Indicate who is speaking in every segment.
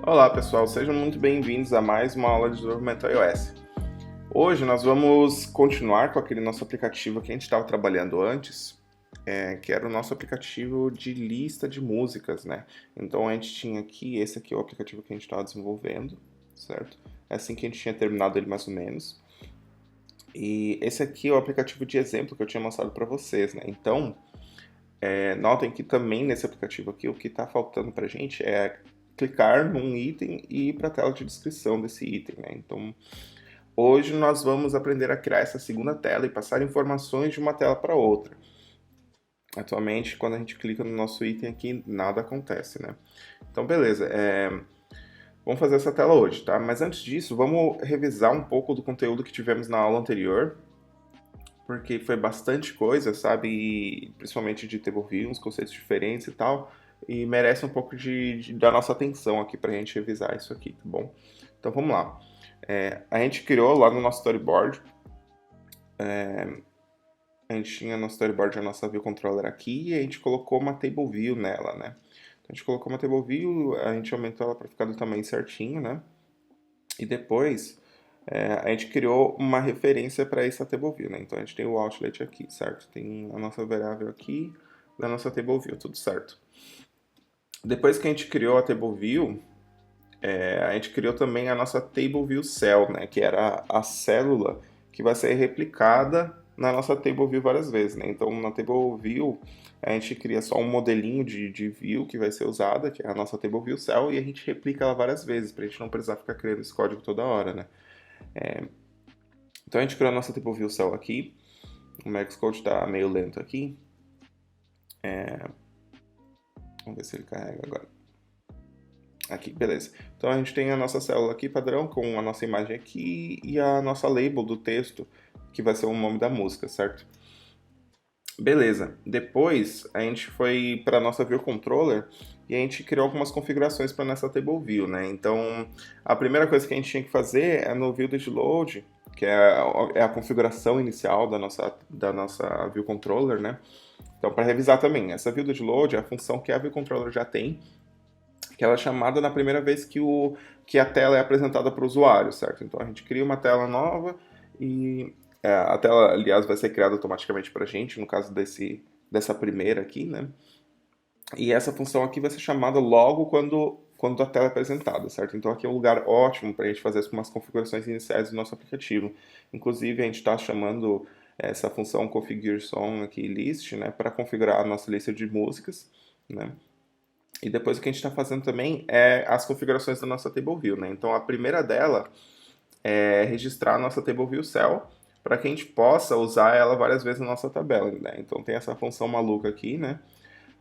Speaker 1: Olá pessoal, sejam muito bem-vindos a mais uma aula de desenvolvimento iOS. Hoje nós vamos continuar com aquele nosso aplicativo que a gente estava trabalhando antes, que era o nosso aplicativo de lista de músicas, né? Então a gente tinha aqui, esse aqui é o aplicativo que a gente estava desenvolvendo, certo? É assim que a gente tinha terminado ele mais ou menos. E esse aqui é o aplicativo de exemplo que eu tinha mostrado para vocês, né? Então, notem que também nesse aplicativo aqui o que está faltando para a gente é clicar num item e ir para a tela de descrição desse item, né? Então, hoje nós vamos aprender a criar essa segunda tela e passar informações de uma tela para outra. Atualmente, quando a gente clica no nosso item aqui, nada acontece, né? Então, beleza. Vamos fazer essa tela hoje, tá? Mas antes disso, vamos revisar um pouco do conteúdo que tivemos na aula anterior, porque foi bastante coisa, sabe? E principalmente de Tableview, uns conceitos diferentes e tal, e merece um pouco da nossa atenção aqui pra gente revisar isso aqui, tá bom? Então vamos lá. A gente criou lá no nosso storyboard, a gente tinha no storyboard a nossa view controller aqui e a gente colocou uma table view nela, né? Então a gente colocou uma table view, a gente aumentou ela para ficar do tamanho certinho, né? E depois a gente criou uma referência para essa table view, né? Então a gente tem o outlet aqui, certo? Tem a nossa variável aqui da nossa table view, tudo certo. Depois que a gente criou a table view, a gente criou também a nossa table view cell, né? Que era a célula que vai ser replicada na nossa table view várias vezes, né? Então na table view a gente cria só um modelinho de view que vai ser usada, que é a nossa table view cell, e a gente replica ela várias vezes, para a gente não precisar ficar criando esse código toda hora, né? Então a gente criou a nossa table view cell aqui. O Max Code está meio lento aqui. Vamos ver se ele carrega agora. Aqui, beleza. Então a gente tem a nossa célula aqui padrão com a nossa imagem aqui e a nossa label do texto, que vai ser o nome da música, certo? Beleza. Depois a gente foi para a nossa view controller e a gente criou algumas configurações para nessa table view, né? Então a primeira coisa que a gente tinha que fazer é no view load, que é a configuração inicial da nossa view controller, né? Então para revisar também, essa view load é a função que a view controller já tem, que ela é chamada na primeira vez que a tela é apresentada para o usuário, certo? Então a gente cria uma tela nova e a tela, aliás, vai ser criada automaticamente para a gente, no caso dessa primeira aqui, né? E essa função aqui vai ser chamada logo quando a tela é apresentada, certo? Então aqui é um lugar ótimo para a gente fazer umas configurações iniciais do nosso aplicativo. Inclusive a gente está chamando essa função configure song aqui list, né, para configurar a nossa lista de músicas, né? E depois o que a gente está fazendo também é as configurações da nossa table view, né? Então a primeira dela é registrar a nossa table view cell para que a gente possa usar ela várias vezes na nossa tabela, né? Então tem essa função maluca aqui, né?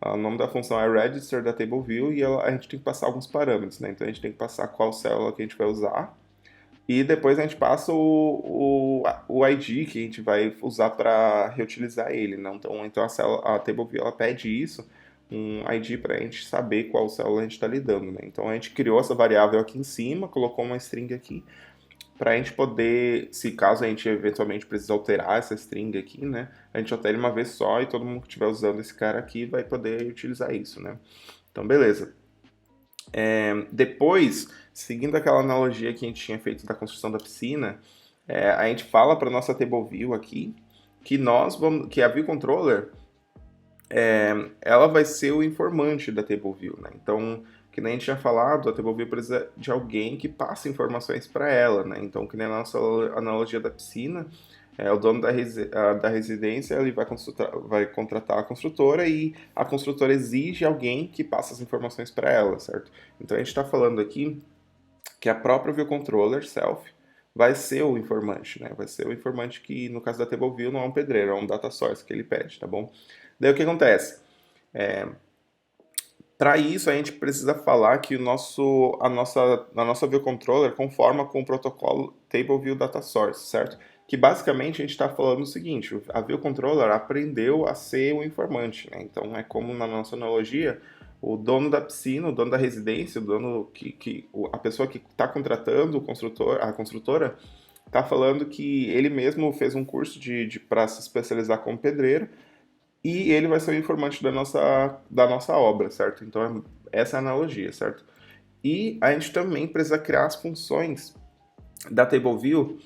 Speaker 1: O nome da função é register da table view e a gente tem que passar alguns parâmetros, né? Então a gente tem que passar qual célula que a gente vai usar e depois a gente passa o ID que a gente vai usar para reutilizar ele, né? Então a table view ela pede isso, um ID para a gente saber qual célula a gente está lidando, né? Então a gente criou essa variável aqui em cima, colocou uma string aqui para a gente poder, se caso a gente eventualmente precise alterar essa string aqui, né? A gente altera uma vez só e todo mundo que estiver usando esse cara aqui vai poder utilizar isso, né? Então beleza. Depois, seguindo aquela analogia que a gente tinha feito da construção da piscina, a gente fala para nossa table view aqui que a view controller ela vai ser o informante da table view, né? Então, que nem a gente tinha falado, a table view precisa de alguém que passe informações para ela, né? Então, que nem a nossa analogia da piscina, o dono da residência ele vai contratar a construtora e a construtora exige alguém que passe as informações para ela, certo? Então, a gente está falando aqui que a própria view controller self vai ser o informante, né? Vai ser o informante que, no caso da table view, não é um pedreiro, é um data source que ele pede, tá bom? Daí o que acontece? Para isso, a gente precisa falar que a nossa view controller conforma com o protocolo Table View Data Source, certo? Que basicamente a gente está falando o seguinte: a view controller aprendeu a ser o informante, né? Então é como na nossa analogia, o dono da piscina, o dono da residência, o dono a pessoa que está contratando a construtora, está falando que ele mesmo fez um curso para se especializar como pedreiro e ele vai ser o informante da nossa obra, certo? Então, essa é a analogia, certo? E a gente também precisa criar as funções da TableView,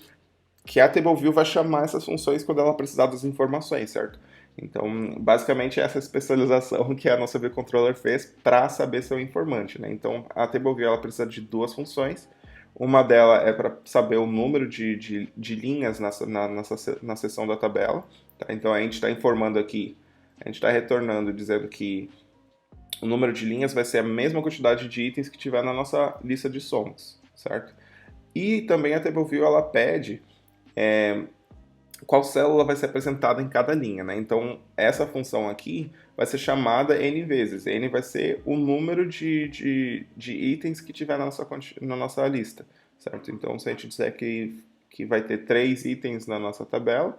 Speaker 1: que a TableView vai chamar essas funções quando ela precisar das informações, certo? Então, basicamente, essa especialização que a nossa View Controller fez para saber ser um informante, né? Então, a TableView ela precisa de duas funções. Uma delas é para saber o número de linhas na seção da tabela. Tá? Então, a gente está informando aqui, a gente está retornando dizendo que o número de linhas vai ser a mesma quantidade de itens que tiver na nossa lista de songs, certo? E também a TableView ela pede qual célula vai ser apresentada em cada linha, né? Então, essa função aqui vai ser chamada n vezes. N vai ser o número de itens que tiver na nossa lista, certo? Então, se a gente disser que vai ter 3 itens na nossa tabela,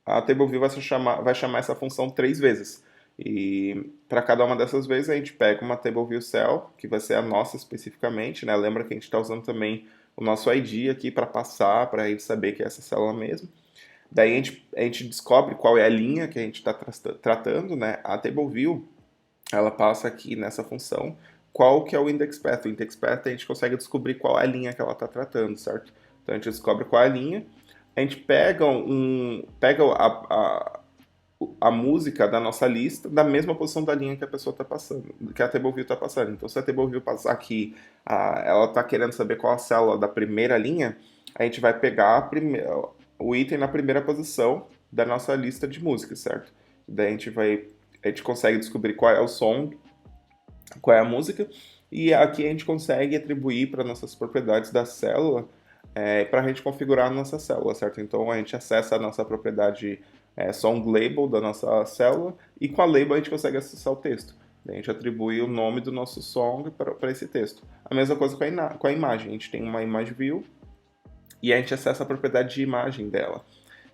Speaker 1: a TableView vai chamar essa função 3 vezes. E para cada uma dessas vezes, a gente pega uma TableView Cell, que vai ser a nossa especificamente, né? Lembra que a gente está usando também o nosso ID aqui para passar, para a gente saber que é essa célula mesmo. Daí a gente descobre qual é a linha que a gente está tratando, né? A TableView, ela passa aqui nessa função qual que é o index path. O index path a gente consegue descobrir qual é a linha que ela está tratando, certo? Então a gente descobre qual é a linha, a gente pega a música da nossa lista da mesma posição da linha que a pessoa está passando, que a TableView está passando. Então se a TableView passar aqui, ela está querendo saber qual a célula da primeira linha, a gente vai pegar o item na primeira posição da nossa lista de músicas, certo? Daí a gente consegue descobrir qual é o som, qual é a música, e aqui a gente consegue atribuir para nossas propriedades da célula para a gente configurar a nossa célula, certo? Então a gente acessa a nossa propriedade song label da nossa célula e com a label a gente consegue acessar o texto. Daí a gente atribui o nome do nosso song para esse texto. A mesma coisa com a imagem, a gente tem uma image view e a gente acessa a propriedade de imagem dela.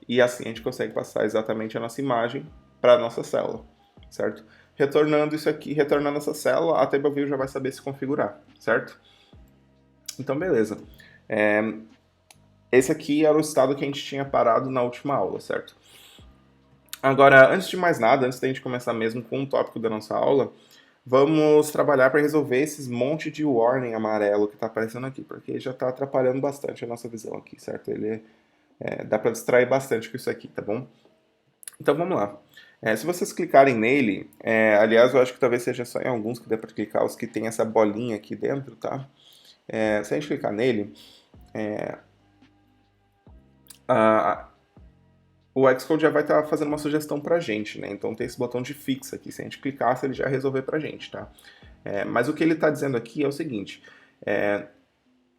Speaker 1: E assim a gente consegue passar exatamente a nossa imagem para a nossa célula, certo? Retornando isso aqui, retornando essa célula, a TableView já vai saber se configurar, certo? Então, beleza. Esse aqui era o estado que a gente tinha parado na última aula, certo? Agora, antes de mais nada, antes da gente começar mesmo com o tópico da nossa aula, vamos trabalhar para resolver esses monte de warning amarelo que está aparecendo aqui, porque já está atrapalhando bastante a nossa visão aqui, certo? Ele dá para distrair bastante com isso aqui, tá bom? Então vamos lá. Se vocês clicarem nele, aliás, eu acho que talvez seja só em alguns que dê para clicar, os que tem essa bolinha aqui dentro, tá? Se a gente clicar nele, o Xcode já vai estar fazendo uma sugestão para a gente, né? Então tem esse botão de fix aqui. Se a gente clicar, ele já resolver para a gente, tá? Mas o que ele está dizendo aqui é o seguinte: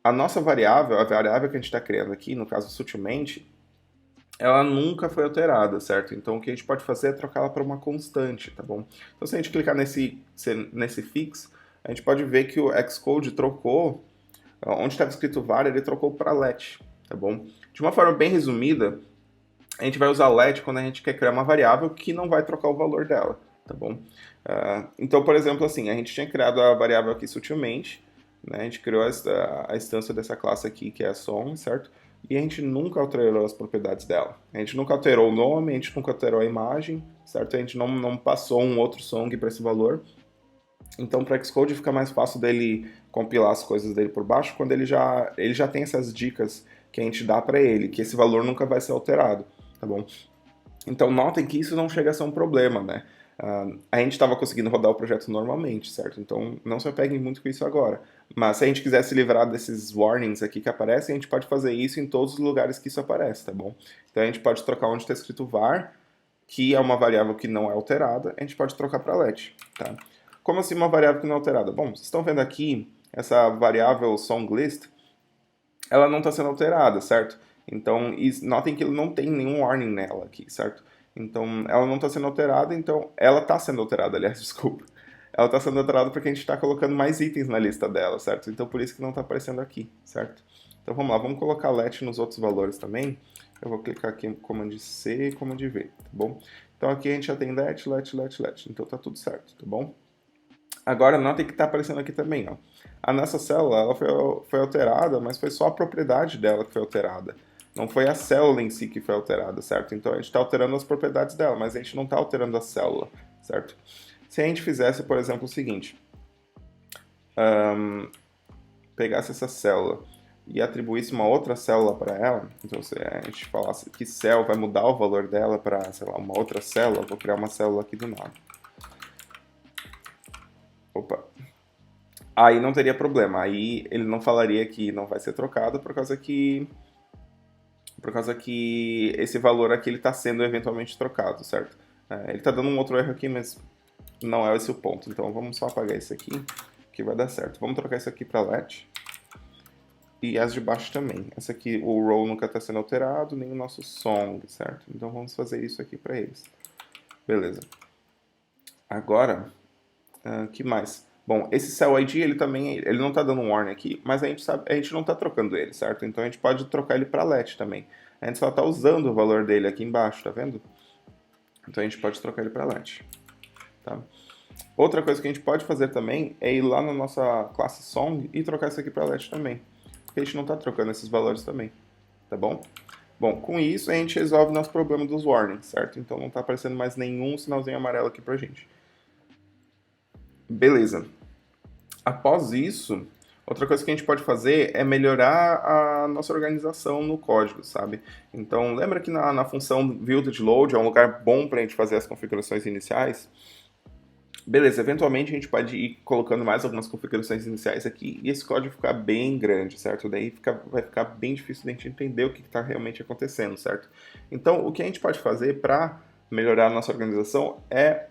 Speaker 1: a nossa variável, a variável que a gente está criando aqui, no caso sutilmente, ela nunca foi alterada, certo? Então o que a gente pode fazer é trocá-la para uma constante, tá bom? Então se a gente clicar nesse fix, a gente pode ver que o Xcode trocou, onde estava escrito var, ele trocou para let, tá bom? De uma forma bem resumida, a gente vai usar let quando a gente quer criar uma variável que não vai trocar o valor dela, tá bom? Então, por exemplo, assim, a gente tinha criado a variável aqui sutilmente, né? A gente criou a instância dessa classe aqui, que é a song, certo? E a gente nunca alterou as propriedades dela. A gente nunca alterou o nome, a gente nunca alterou a imagem, certo? A gente não passou um outro song para esse valor. Então, para Xcode fica mais fácil dele compilar as coisas dele por baixo quando ele já tem essas dicas que a gente dá para ele, que esse valor nunca vai ser alterado, tá bom? Então, notem que isso não chega a ser um problema, né? A gente estava conseguindo rodar o projeto normalmente, certo? Então, não se apeguem muito com isso agora. Mas se a gente quiser se livrar desses warnings aqui que aparecem, a gente pode fazer isso em todos os lugares que isso aparece, tá bom? Então, a gente pode trocar onde está escrito var, que é uma variável que não é alterada, a gente pode trocar para let, tá? Como assim uma variável que não é alterada? Bom, vocês estão vendo aqui, essa variável songlist, ela não está sendo alterada, certo? Então, notem que não tem nenhum warning nela aqui, certo? Então, ela não está sendo alterada, então... Ela está sendo alterada, aliás, desculpa. Ela está sendo alterada porque a gente está colocando mais itens na lista dela, certo? Então, por isso que não está aparecendo aqui, certo? Então, vamos lá, vamos colocar let nos outros valores também. Eu vou clicar aqui em Command C e Command V, tá bom? Então, aqui a gente já tem let. Então, tá tudo certo, tá bom? Agora, notem que está aparecendo aqui também, ó. A nossa célula ela foi alterada, mas foi só a propriedade dela que foi alterada. Não foi a célula em si que foi alterada, certo? Então a gente está alterando as propriedades dela, mas a gente não está alterando a célula, certo? Se a gente fizesse, por exemplo, o seguinte: pegasse essa célula e atribuísse uma outra célula para ela, então se a gente falasse que cell vai mudar o valor dela para, sei lá, uma outra célula, vou criar uma célula aqui do nada. Opa. Aí não teria problema, aí ele não falaria que não vai ser trocado por causa que esse valor aqui ele está sendo eventualmente trocado, certo? Ele está dando um outro erro aqui, mas não é esse o ponto. Então vamos só apagar isso aqui, que vai dar certo. Vamos trocar isso aqui para let. E as de baixo também. Essa aqui, o row nunca está sendo alterado, nem o nosso song, certo? Então vamos fazer isso aqui para eles. Beleza. Agora, que mais? Bom, esse cell ID, ele não está dando um warning aqui, mas a gente não está trocando ele, certo? Então a gente pode trocar ele para let também. A gente só está usando o valor dele aqui embaixo, tá vendo? Então a gente pode trocar ele para let. Tá? Outra coisa que a gente pode fazer também é ir lá na nossa classe song e trocar isso aqui para let também. Porque a gente não está trocando esses valores também, tá bom? Bom, com isso a gente resolve nosso problema dos warnings, certo? Então não está aparecendo mais nenhum sinalzinho amarelo aqui pra gente. Beleza. Após isso, outra coisa que a gente pode fazer é melhorar a nossa organização no código, sabe? Então, lembra que na função build.load é um lugar bom para a gente fazer as configurações iniciais? Beleza, eventualmente a gente pode ir colocando mais algumas configurações iniciais aqui e esse código ficar bem grande, certo? Daí vai ficar bem difícil de a gente entender o que está realmente acontecendo, certo? Então, o que a gente pode fazer para melhorar a nossa organização é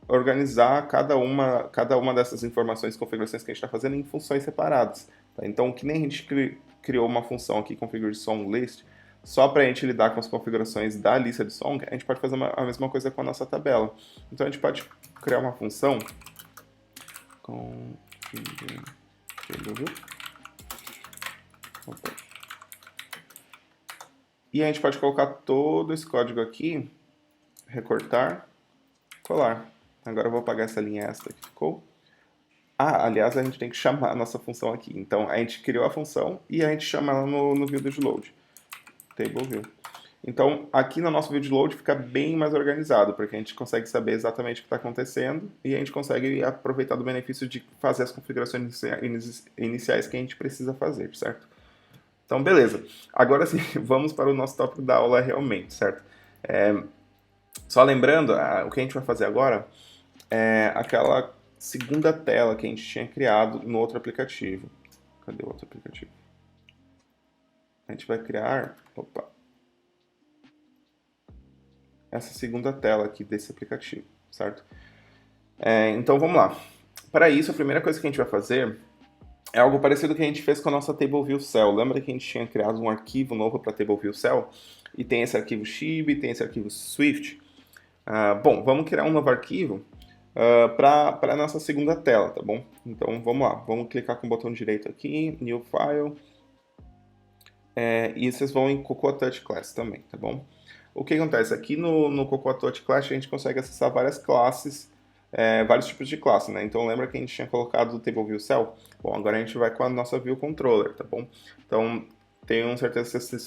Speaker 1: organizar cada uma dessas informações e configurações que a gente está fazendo em funções separadas. Tá? Então, que nem a gente criou uma função aqui, configure song list, só para a gente lidar com as configurações da lista de song, a gente pode fazer a mesma coisa com a nossa tabela. Então, a gente pode criar uma função e a gente pode colocar todo esse código aqui, recortar, colar. Agora eu vou apagar essa linha extra que ficou. Aliás, a gente tem que chamar a nossa função aqui. Então, a gente criou a função e a gente chama ela no build.load. Table view. Então, aqui no nosso build.load fica bem mais organizado, porque a gente consegue saber exatamente o que está acontecendo e a gente consegue aproveitar do benefício de fazer as configurações iniciais que a gente precisa fazer, certo? Então, beleza. Agora sim, vamos para o nosso tópico da aula realmente, certo? Só lembrando, o que a gente vai fazer agora é aquela segunda tela que a gente tinha criado no outro aplicativo. Cadê o outro aplicativo? A gente vai criar, essa segunda tela aqui desse aplicativo, certo? Então vamos lá. Para isso, a primeira coisa que a gente vai fazer é algo parecido que a gente fez com a nossa TableViewCell. Lembra que a gente tinha criado um arquivo novo para TableViewCell? E tem esse arquivo Shib, tem esse arquivo Swift. Bom, vamos criar um novo arquivo para a nossa segunda tela, tá bom? Então vamos lá, vamos clicar com o botão direito aqui, New File, e vocês vão em Cocoa Touch Class também, tá bom? O que acontece? Aqui no Cocoa Touch Class a gente consegue acessar várias classes, vários tipos de classe, né? Então lembra que a gente tinha colocado o TableViewCell? Bom, agora a gente vai com a nossa View Controller, tá bom? Então tenho certeza que vocês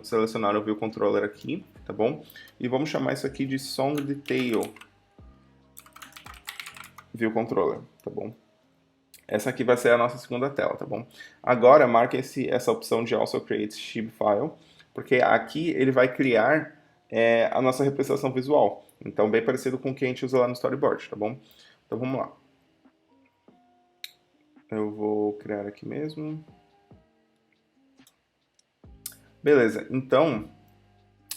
Speaker 1: selecionaram o View Controller aqui, tá bom? E vamos chamar isso aqui de Song Detail View Controller, tá bom? Essa aqui vai ser a nossa segunda tela, tá bom? Agora marque essa opção de Also Create Shapefile, porque aqui ele vai criar a nossa representação visual. Então, bem parecido com o que a gente usa lá no Storyboard, tá bom? Então, vamos lá. Eu vou criar aqui mesmo. Beleza, então,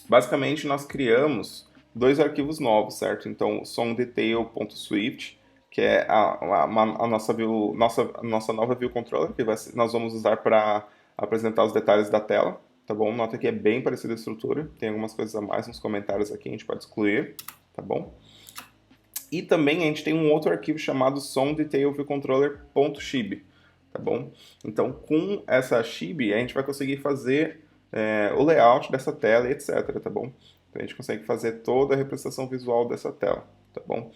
Speaker 1: basicamente nós criamos dois arquivos novos, certo? Então, songdetail.swift, que é a nossa nova View Controller, que nós vamos usar para apresentar os detalhes da tela, tá bom? Nota que é bem parecida a estrutura, tem algumas coisas a mais nos comentários aqui, a gente pode excluir, tá bom? E também a gente tem um outro arquivo chamado songdetailviewcontroller.shib, tá bom? Então, com essa shib, a gente vai conseguir fazer o layout dessa tela e etc, tá bom? Então, a gente consegue fazer toda a representação visual dessa tela, tá bom?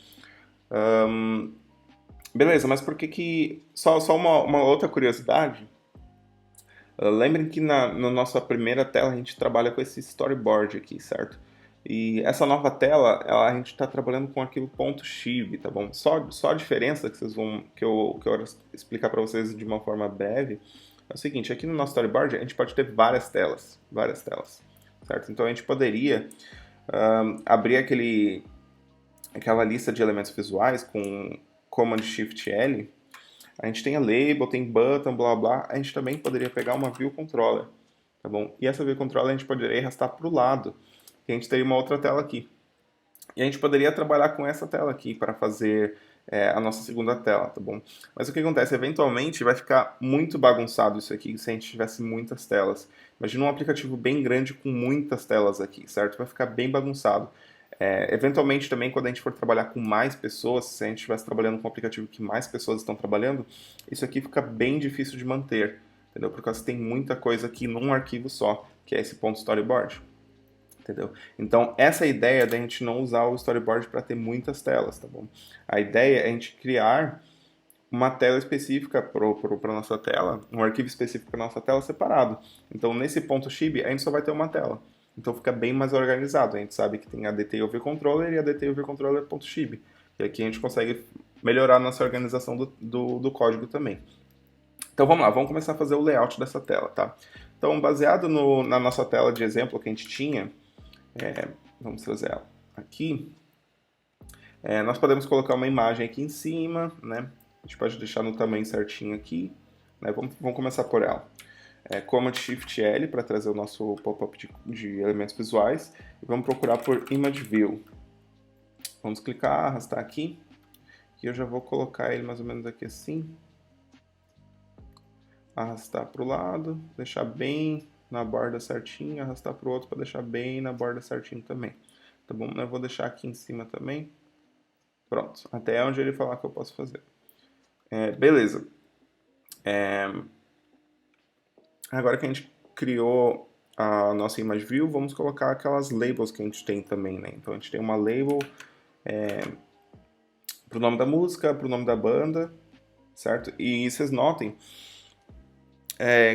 Speaker 1: Beleza, mas por que... Só uma outra curiosidade. Lembrem que na nossa primeira tela a gente trabalha com esse storyboard aqui, certo? E essa nova tela, a gente está trabalhando com o arquivo .xib, tá bom? Só a diferença que eu quero explicar para vocês de uma forma breve é o seguinte: aqui no nosso storyboard a gente pode ter várias telas, certo? Então a gente poderia abrir aquela lista de elementos visuais com Command Shift L. A gente tem a label, tem button, blá blá. A gente também poderia pegar uma view controller, tá bom? E essa view controller a gente poderia arrastar para o lado, e a gente teria uma outra tela aqui. E a gente poderia trabalhar com essa tela aqui para fazer a nossa segunda tela, tá bom? Mas o que acontece? Eventualmente vai ficar muito bagunçado isso aqui se a gente tivesse muitas telas. Imagina um aplicativo bem grande com muitas telas aqui, certo? Vai ficar bem bagunçado. Eventualmente também, quando a gente for trabalhar com mais pessoas, se a gente estivesse trabalhando com um aplicativo que mais pessoas estão trabalhando, isso aqui fica bem difícil de manter, entendeu? Porque você tem muita coisa aqui num arquivo só, que é esse ponto storyboard. Entendeu? Então, essa é a ideia da gente não usar o storyboard para ter muitas telas, tá bom? A ideia é a gente criar uma tela específica para nossa tela, um arquivo específico para nossa tela separado. Então, nesse ponto .xib, a gente só vai ter uma tela. Então, fica bem mais organizado. A gente sabe que tem a DTOVController e a DTOVController.xib. E aqui a gente consegue melhorar a nossa organização do código também. Então, vamos lá, vamos começar a fazer o layout dessa tela, tá? Então, baseado na nossa tela de exemplo que a gente tinha, vamos trazer ela aqui. Nós podemos colocar uma imagem aqui em cima, né? A gente pode deixar no tamanho certinho aqui, né? Vamos começar por ela. Command Shift L para trazer o nosso pop-up de elementos visuais. E vamos procurar por Image View. Vamos clicar, arrastar aqui. E eu já vou colocar ele mais ou menos aqui assim. Arrastar para o lado, deixar bem na borda certinho, arrastar para o outro para deixar bem na borda certinho também. Tá bom? Eu vou deixar aqui em cima também. Pronto, até onde ele falar que eu posso fazer. Beleza. Agora que a gente criou a nossa image view, vamos colocar aquelas labels que a gente tem também, né? Então a gente tem uma label para o nome da música, para o nome da banda, certo? E vocês notem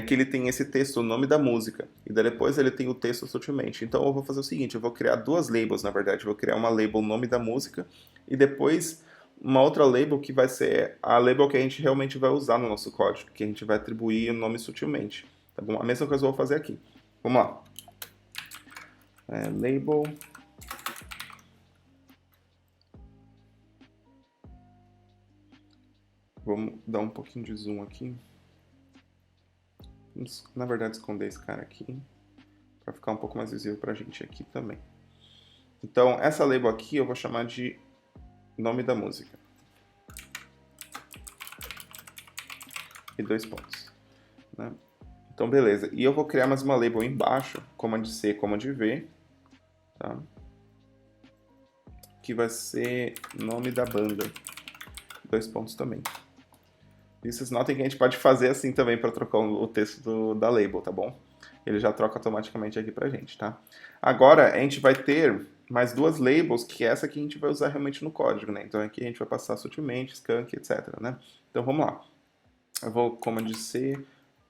Speaker 1: que ele tem esse texto, o nome da música, e daí depois ele tem o texto sutilmente. Então eu vou fazer o seguinte, eu vou criar duas labels, na verdade. Eu vou criar uma label nome da música e depois uma outra label que vai ser a label que a gente realmente vai usar no nosso código, que a gente vai atribuir o nome sutilmente. Tá bom? A mesma coisa eu vou fazer aqui. Vamos lá. Label. Vamos dar um pouquinho de zoom aqui. Vamos, na verdade, esconder esse cara aqui para ficar um pouco mais visível para a gente aqui também. Então, essa label aqui eu vou chamar de nome da música. E 2 pontos. Né? Então, beleza. E eu vou criar mais uma label embaixo, Command C, Command V, tá? Que vai ser nome da banda. 2 pontos também. E vocês notem que a gente pode fazer assim também para trocar o texto da label, tá bom? Ele já troca automaticamente aqui pra gente, tá? Agora, a gente vai ter mais duas labels, que essa aqui a gente vai usar realmente no código, né? Então aqui a gente vai passar sutilmente, skunk, etc, né? Então vamos lá. Eu vou Command C,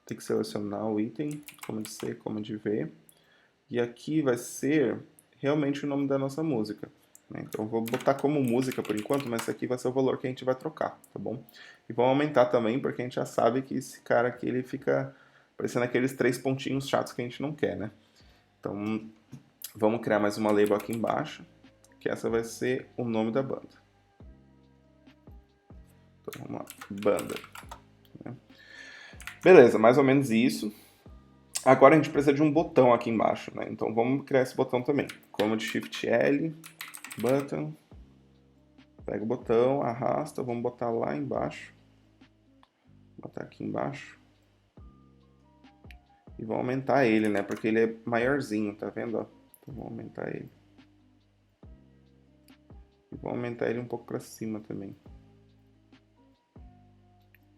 Speaker 1: tem que selecionar o item, Command C, Command V. E aqui vai ser realmente o nome da nossa música. Então eu vou botar como música por enquanto, mas esse aqui vai ser o valor que a gente vai trocar, tá bom? E vamos aumentar também, porque a gente já sabe que esse cara aqui ele fica parecendo aqueles 3 pontinhos chatos que a gente não quer, né? Então vamos criar mais uma label aqui embaixo, que essa vai ser o nome da banda. Então vamos lá, banda. Beleza, mais ou menos isso. Agora a gente precisa de um botão aqui embaixo, né? Então vamos criar esse botão também. Command Shift L, button. Pega o botão, arrasta, vamos botar lá embaixo. Vou botar aqui embaixo. E vamos aumentar ele, né? Porque ele é maiorzinho, tá vendo? Ó? Então vamos aumentar ele. E vamos aumentar ele um pouco para cima também.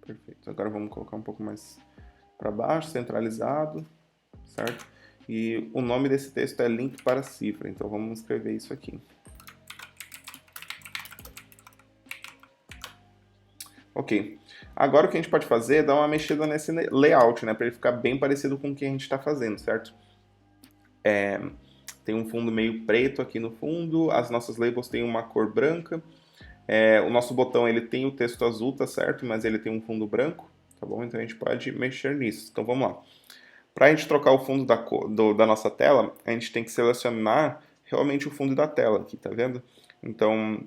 Speaker 1: Perfeito. Agora vamos colocar um pouco mais para baixo, centralizado, certo? E o nome desse texto é link para cifra, então vamos escrever isso aqui. Ok. Agora o que a gente pode fazer é dar uma mexida nesse layout, né? Para ele ficar bem parecido com o que a gente está fazendo, certo? tem um fundo meio preto aqui no fundo, as nossas labels têm uma cor branca, o nosso botão ele tem o texto azul, tá certo? Mas ele tem um fundo branco, tá bom? Então a gente pode mexer nisso. Então vamos lá. Para a gente trocar o fundo da nossa tela, a gente tem que selecionar realmente o fundo da tela aqui, tá vendo? Então,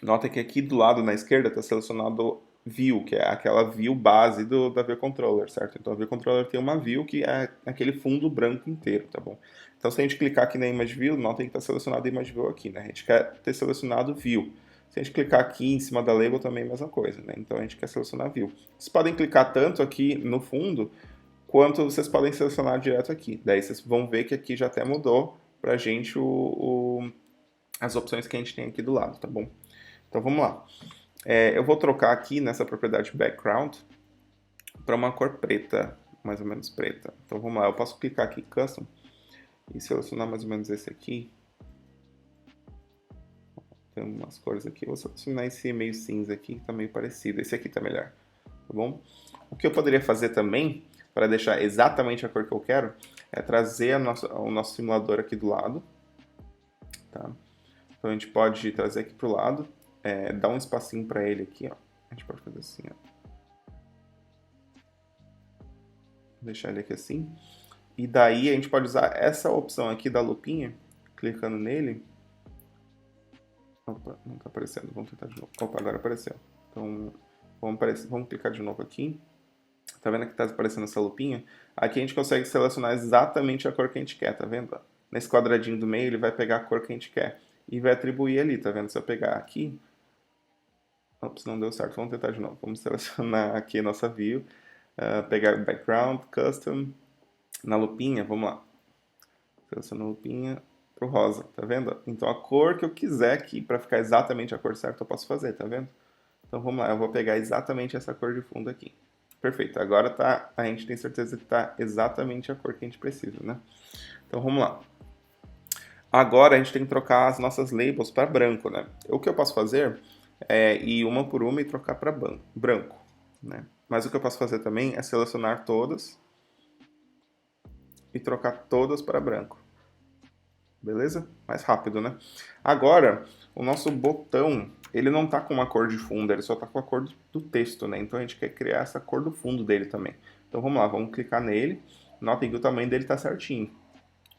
Speaker 1: nota que aqui do lado na esquerda está selecionado View, que é aquela view base da View Controller, certo? Então a View Controller tem uma view que é aquele fundo branco inteiro, tá bom? Então se a gente clicar aqui na Image View, nota que está selecionado a Image View aqui, né? A gente quer ter selecionado View. Se a gente clicar aqui em cima da label também é a mesma coisa, né? Então a gente quer selecionar View. Vocês podem clicar tanto aqui no fundo, quanto vocês podem selecionar direto aqui. Daí vocês vão ver que aqui já até mudou pra gente as opções que a gente tem aqui do lado, tá bom? Então vamos lá. Eu vou trocar aqui nessa propriedade background para uma cor preta, mais ou menos preta. Então vamos lá, eu posso clicar aqui em Custom e selecionar mais ou menos esse aqui. Tem umas cores aqui, eu vou selecionar esse meio cinza aqui, que tá meio parecido. Esse aqui tá melhor, tá bom? O que eu poderia fazer também, para deixar exatamente a cor que eu quero, é trazer o nosso simulador aqui do lado, tá? Então a gente pode trazer aqui pro lado, dar um espacinho para ele aqui, ó. A gente pode fazer assim, ó. Deixar ele aqui assim. E daí a gente pode usar essa opção aqui da lupinha, clicando nele. Opa, não tá aparecendo, vamos tentar de novo. Opa, agora apareceu. Então, vamos clicar de novo aqui. Tá vendo que tá aparecendo essa lupinha? Aqui a gente consegue selecionar exatamente a cor que a gente quer, tá vendo? Nesse quadradinho do meio ele vai pegar a cor que a gente quer e vai atribuir ali, tá vendo? Se eu pegar aqui... Ops, não deu certo, vamos tentar de novo. Vamos selecionar aqui a nossa view, pegar background, custom, na lupinha, vamos lá. Seleciono a lupinha pro rosa, tá vendo? Então a cor que eu quiser aqui, para ficar exatamente a cor certa, eu posso fazer, tá vendo? Então vamos lá, eu vou pegar exatamente essa cor de fundo aqui. Perfeito, agora tá, a gente tem certeza que tá exatamente a cor que a gente precisa, né? Então vamos lá. Agora a gente tem que trocar as nossas labels para branco, né? O que eu posso fazer é ir uma por uma e trocar para branco, né? Mas o que eu posso fazer também é selecionar todas e trocar todas para branco. Beleza? Mais rápido, né? Agora, o nosso botão, ele não tá com uma cor de fundo, ele só tá com a cor do texto, né? Então a gente quer criar essa cor do fundo dele também. Então vamos lá, vamos clicar nele. Notem que o tamanho dele tá certinho.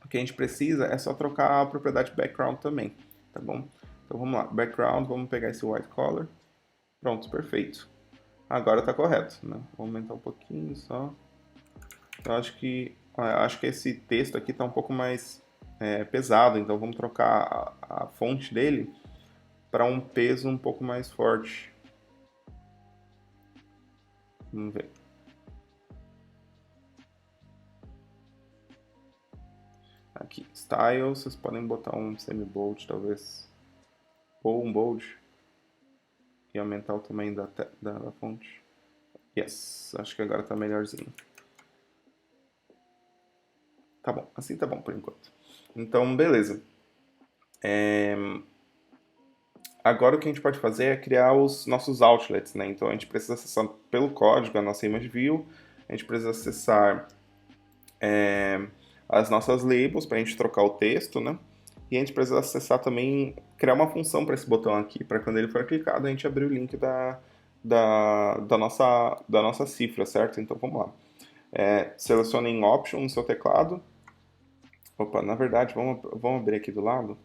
Speaker 1: O que a gente precisa é só trocar a propriedade background também, tá bom? Então vamos lá, background, vamos pegar esse white color. Pronto, perfeito. Agora tá correto, né? Vou aumentar um pouquinho só. Eu acho que esse texto aqui tá um pouco mais pesado, então vamos trocar a fonte dele para um peso um pouco mais forte. Vamos ver. Aqui, style, vocês podem botar um semi-bold, talvez, ou um bold, e aumentar o tamanho da fonte. Yes, acho que agora tá melhorzinho. Tá bom, assim tá bom por enquanto. Então, beleza. Agora o que a gente pode fazer é criar os nossos outlets, né? Então a gente precisa acessar pelo código a nossa image view, a gente precisa acessar as nossas labels para a gente trocar o texto, né? E a gente precisa acessar também, criar uma função para esse botão aqui, para quando ele for clicado a gente abrir o link da nossa cifra, certo? Então vamos lá. Selecione em Option no seu teclado. Opa, na verdade, vamos abrir aqui do lado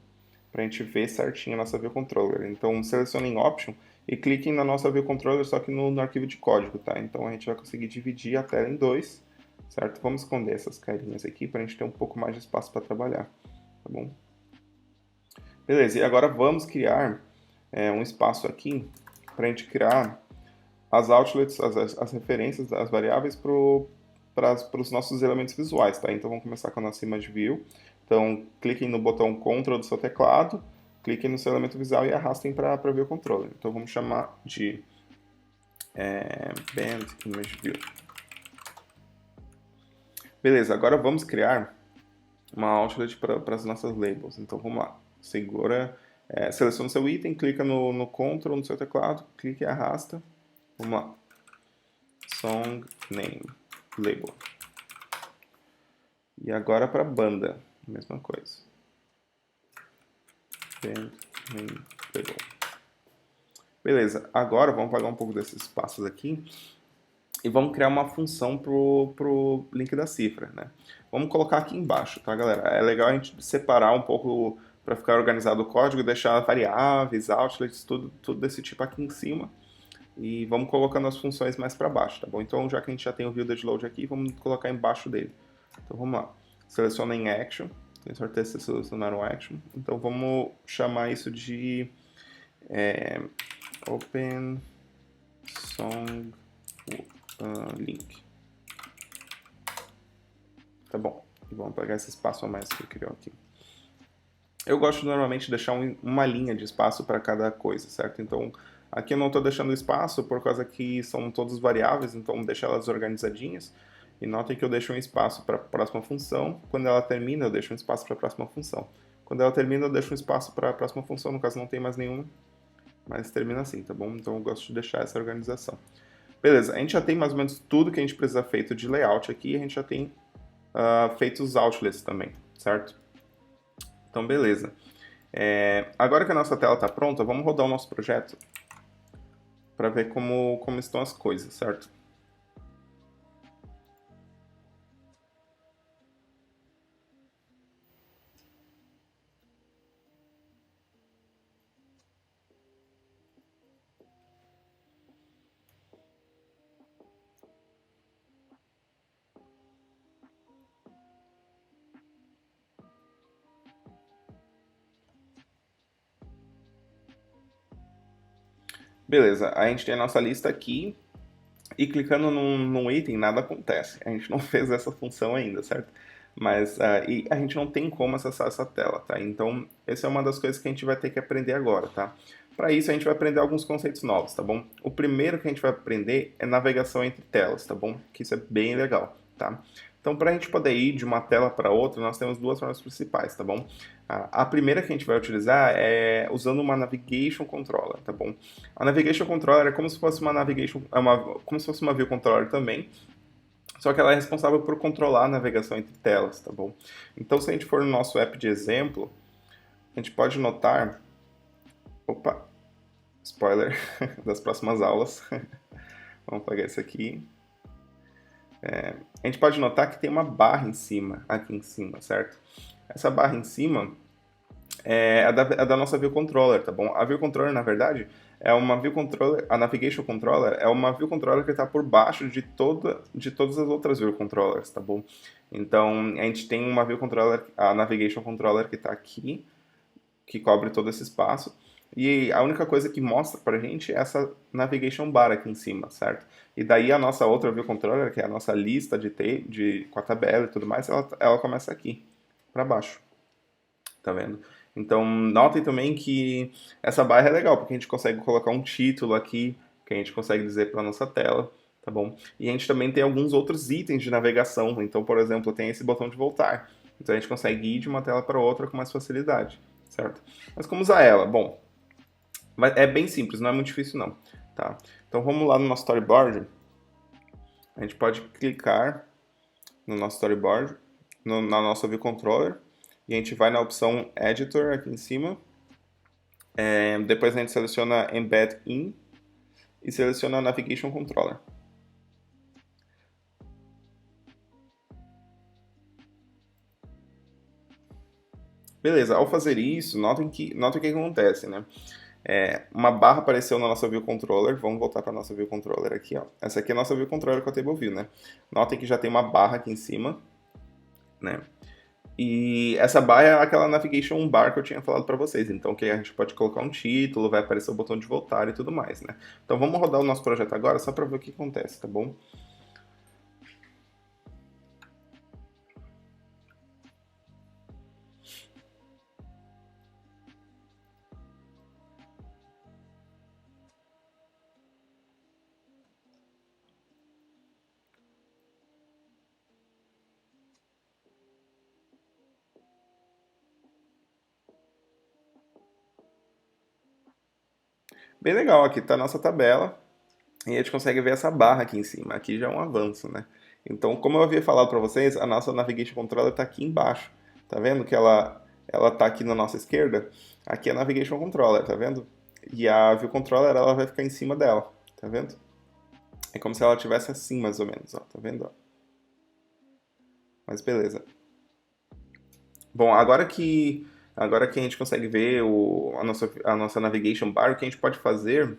Speaker 1: para a gente ver certinho a nossa View Controller. Então selecione em Option e clique na nossa View Controller, só que no arquivo de código, tá? Então a gente vai conseguir dividir a tela em dois, certo? Vamos esconder essas carinhas aqui para a gente ter um pouco mais de espaço para trabalhar, tá bom? Beleza, e agora vamos criar um espaço aqui para a gente criar as outlets, as referências, as variáveis para os nossos elementos visuais, tá? Então vamos começar com a nossa Image View. Então cliquem no botão Ctrl do seu teclado, cliquem no seu elemento visual e arrastem para ver o controle. Então vamos chamar de Band Image View. Beleza, agora vamos criar uma outlet para as nossas labels. Então vamos lá, segura, seleciona o seu item, clica no Ctrl no seu teclado, clique e arrasta. Vamos lá, Song Name Label. E agora para banda, mesma coisa. Open main table. Beleza, agora vamos apagar um pouco desses espaços aqui e vamos criar uma função pro link da cifra, né? Vamos colocar aqui embaixo, tá, galera? É legal a gente separar um pouco para ficar organizado o código, deixar variáveis, outlets, tudo desse tipo aqui em cima. E vamos colocando as funções mais para baixo, tá bom? Então, já que a gente já tem o view load aqui, vamos colocar embaixo dele. Então, vamos lá. Seleciona em action. Tenho certeza que vocês selecionaram action. Então, vamos chamar isso de open song link. Tá bom. E vamos pegar esse espaço a mais que eu criou aqui. Eu gosto normalmente de deixar uma linha de espaço para cada coisa, certo? Então, aqui eu não estou deixando espaço por causa que são todas variáveis, então deixa elas organizadinhas. E notem que eu deixo um espaço para a próxima função. Quando ela termina, eu deixo um espaço para a próxima função. Quando ela termina, eu deixo um espaço para a próxima função. No caso, não tem mais nenhuma, mas termina assim, tá bom? Então, eu gosto de deixar essa organização. Beleza, a gente já tem mais ou menos tudo que a gente precisa feito de layout aqui. E a gente já tem feito os outlets também, certo? Então, beleza. Agora que a nossa tela está pronta, vamos rodar o nosso projeto para ver como estão as coisas, certo? Beleza, a gente tem a nossa lista aqui e clicando num item nada acontece. A gente não fez essa função ainda, certo? Mas e a gente não tem como acessar essa tela, tá? Então, essa é uma das coisas que a gente vai ter que aprender agora, tá? Para isso, a gente vai aprender alguns conceitos novos, tá bom? O primeiro que a gente vai aprender é navegação entre telas, tá bom? Que isso é bem legal, tá? Então, para a gente poder ir de uma tela para outra, nós temos duas formas principais, tá bom? A primeira que a gente vai utilizar é usando uma Navigation Controller, tá bom? A Navigation Controller é como se fosse uma como se fosse uma View Controller também, só que ela é responsável por controlar a navegação entre telas, tá bom? Então, se a gente for no nosso app de exemplo, a gente pode notar... Opa! Spoiler das próximas aulas. Vamos pegar esse aqui. A gente pode notar que tem uma barra aqui em cima, certo? Essa barra em cima é da nossa View Controller, tá bom? A View Controller, na verdade, é uma View Controller, a Navigation Controller é uma View Controller que está por baixo de todas as outras View Controllers, tá bom? Então, a gente tem uma View Controller, a Navigation Controller que está aqui, que cobre todo esse espaço, e a única coisa que mostra pra gente é essa Navigation Bar aqui em cima, certo? E daí a nossa outra View Controller, que é a nossa lista com a tabela e tudo mais, ela começa aqui, para baixo. Tá vendo? Então, notem também que essa barra é legal, porque a gente consegue colocar um título aqui, que a gente consegue dizer para nossa tela, tá bom? E a gente também tem alguns outros itens de navegação. Então, por exemplo, tem esse botão de voltar. Então, a gente consegue ir de uma tela para outra com mais facilidade, certo? Mas como usar ela? Bom, é bem simples, não é muito difícil não, tá? Então, vamos lá no nosso storyboard. A gente pode clicar no nosso storyboard, na nossa View Controller, e a gente vai na opção Editor aqui em cima. Depois a gente seleciona Embed In e seleciona Navigation Controller. Beleza, ao fazer isso, notem o que acontece, né? Uma barra apareceu na nossa View Controller. Vamos voltar para a nossa View Controller aqui, ó. Essa aqui é a nossa View Controller com a Table View, né? Notem que já tem uma barra aqui em cima, né? E essa barra é aquela Navigation Bar que eu tinha falado para vocês. Então, que a gente pode colocar um título, vai aparecer o botão de voltar e tudo mais, né? Então, vamos rodar o nosso projeto agora só para ver o que acontece, tá bom? Bem legal, aqui está a nossa tabela e a gente consegue ver essa barra aqui em cima. Aqui já é um avanço, né? Então, como eu havia falado para vocês, a nossa Navigation Controller está aqui embaixo. Tá vendo que ela ela tá aqui na nossa esquerda, aqui é a Navigation Controller, tá vendo? E a View Controller, ela vai ficar em cima dela, tá vendo? É como se ela estivesse assim, mais ou menos, ó, tá vendo? Ó? Mas beleza. Bom, agora que a gente consegue ver a nossa Navigation Bar, o que a gente pode fazer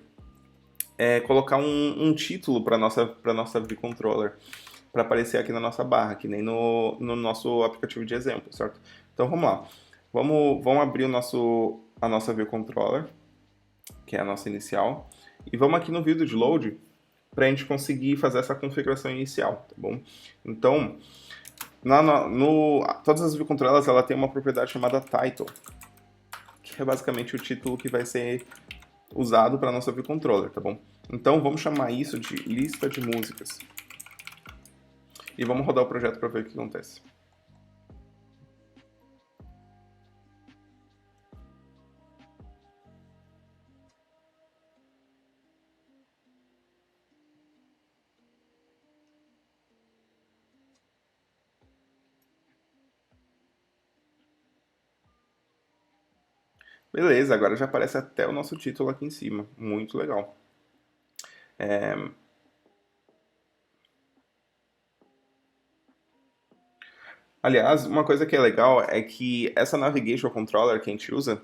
Speaker 1: é colocar um título para nossa View Controller, para aparecer aqui na nossa barra, que nem no nosso aplicativo de exemplo, certo? Então vamos lá. Vamos abrir a nossa View Controller, que é a nossa inicial, e vamos aqui no vídeo de load para a gente conseguir fazer essa configuração inicial, tá bom? Então, todas as View Controllers ela tem uma propriedade chamada Title, que é basicamente o título que vai ser usado para nossa View Controller, tá bom? Então vamos chamar isso de lista de músicas. E vamos rodar o projeto para ver o que acontece. Beleza, agora já aparece até o nosso título aqui em cima. Muito legal. Aliás, uma coisa que é legal é que essa Navigation Controller que a gente usa,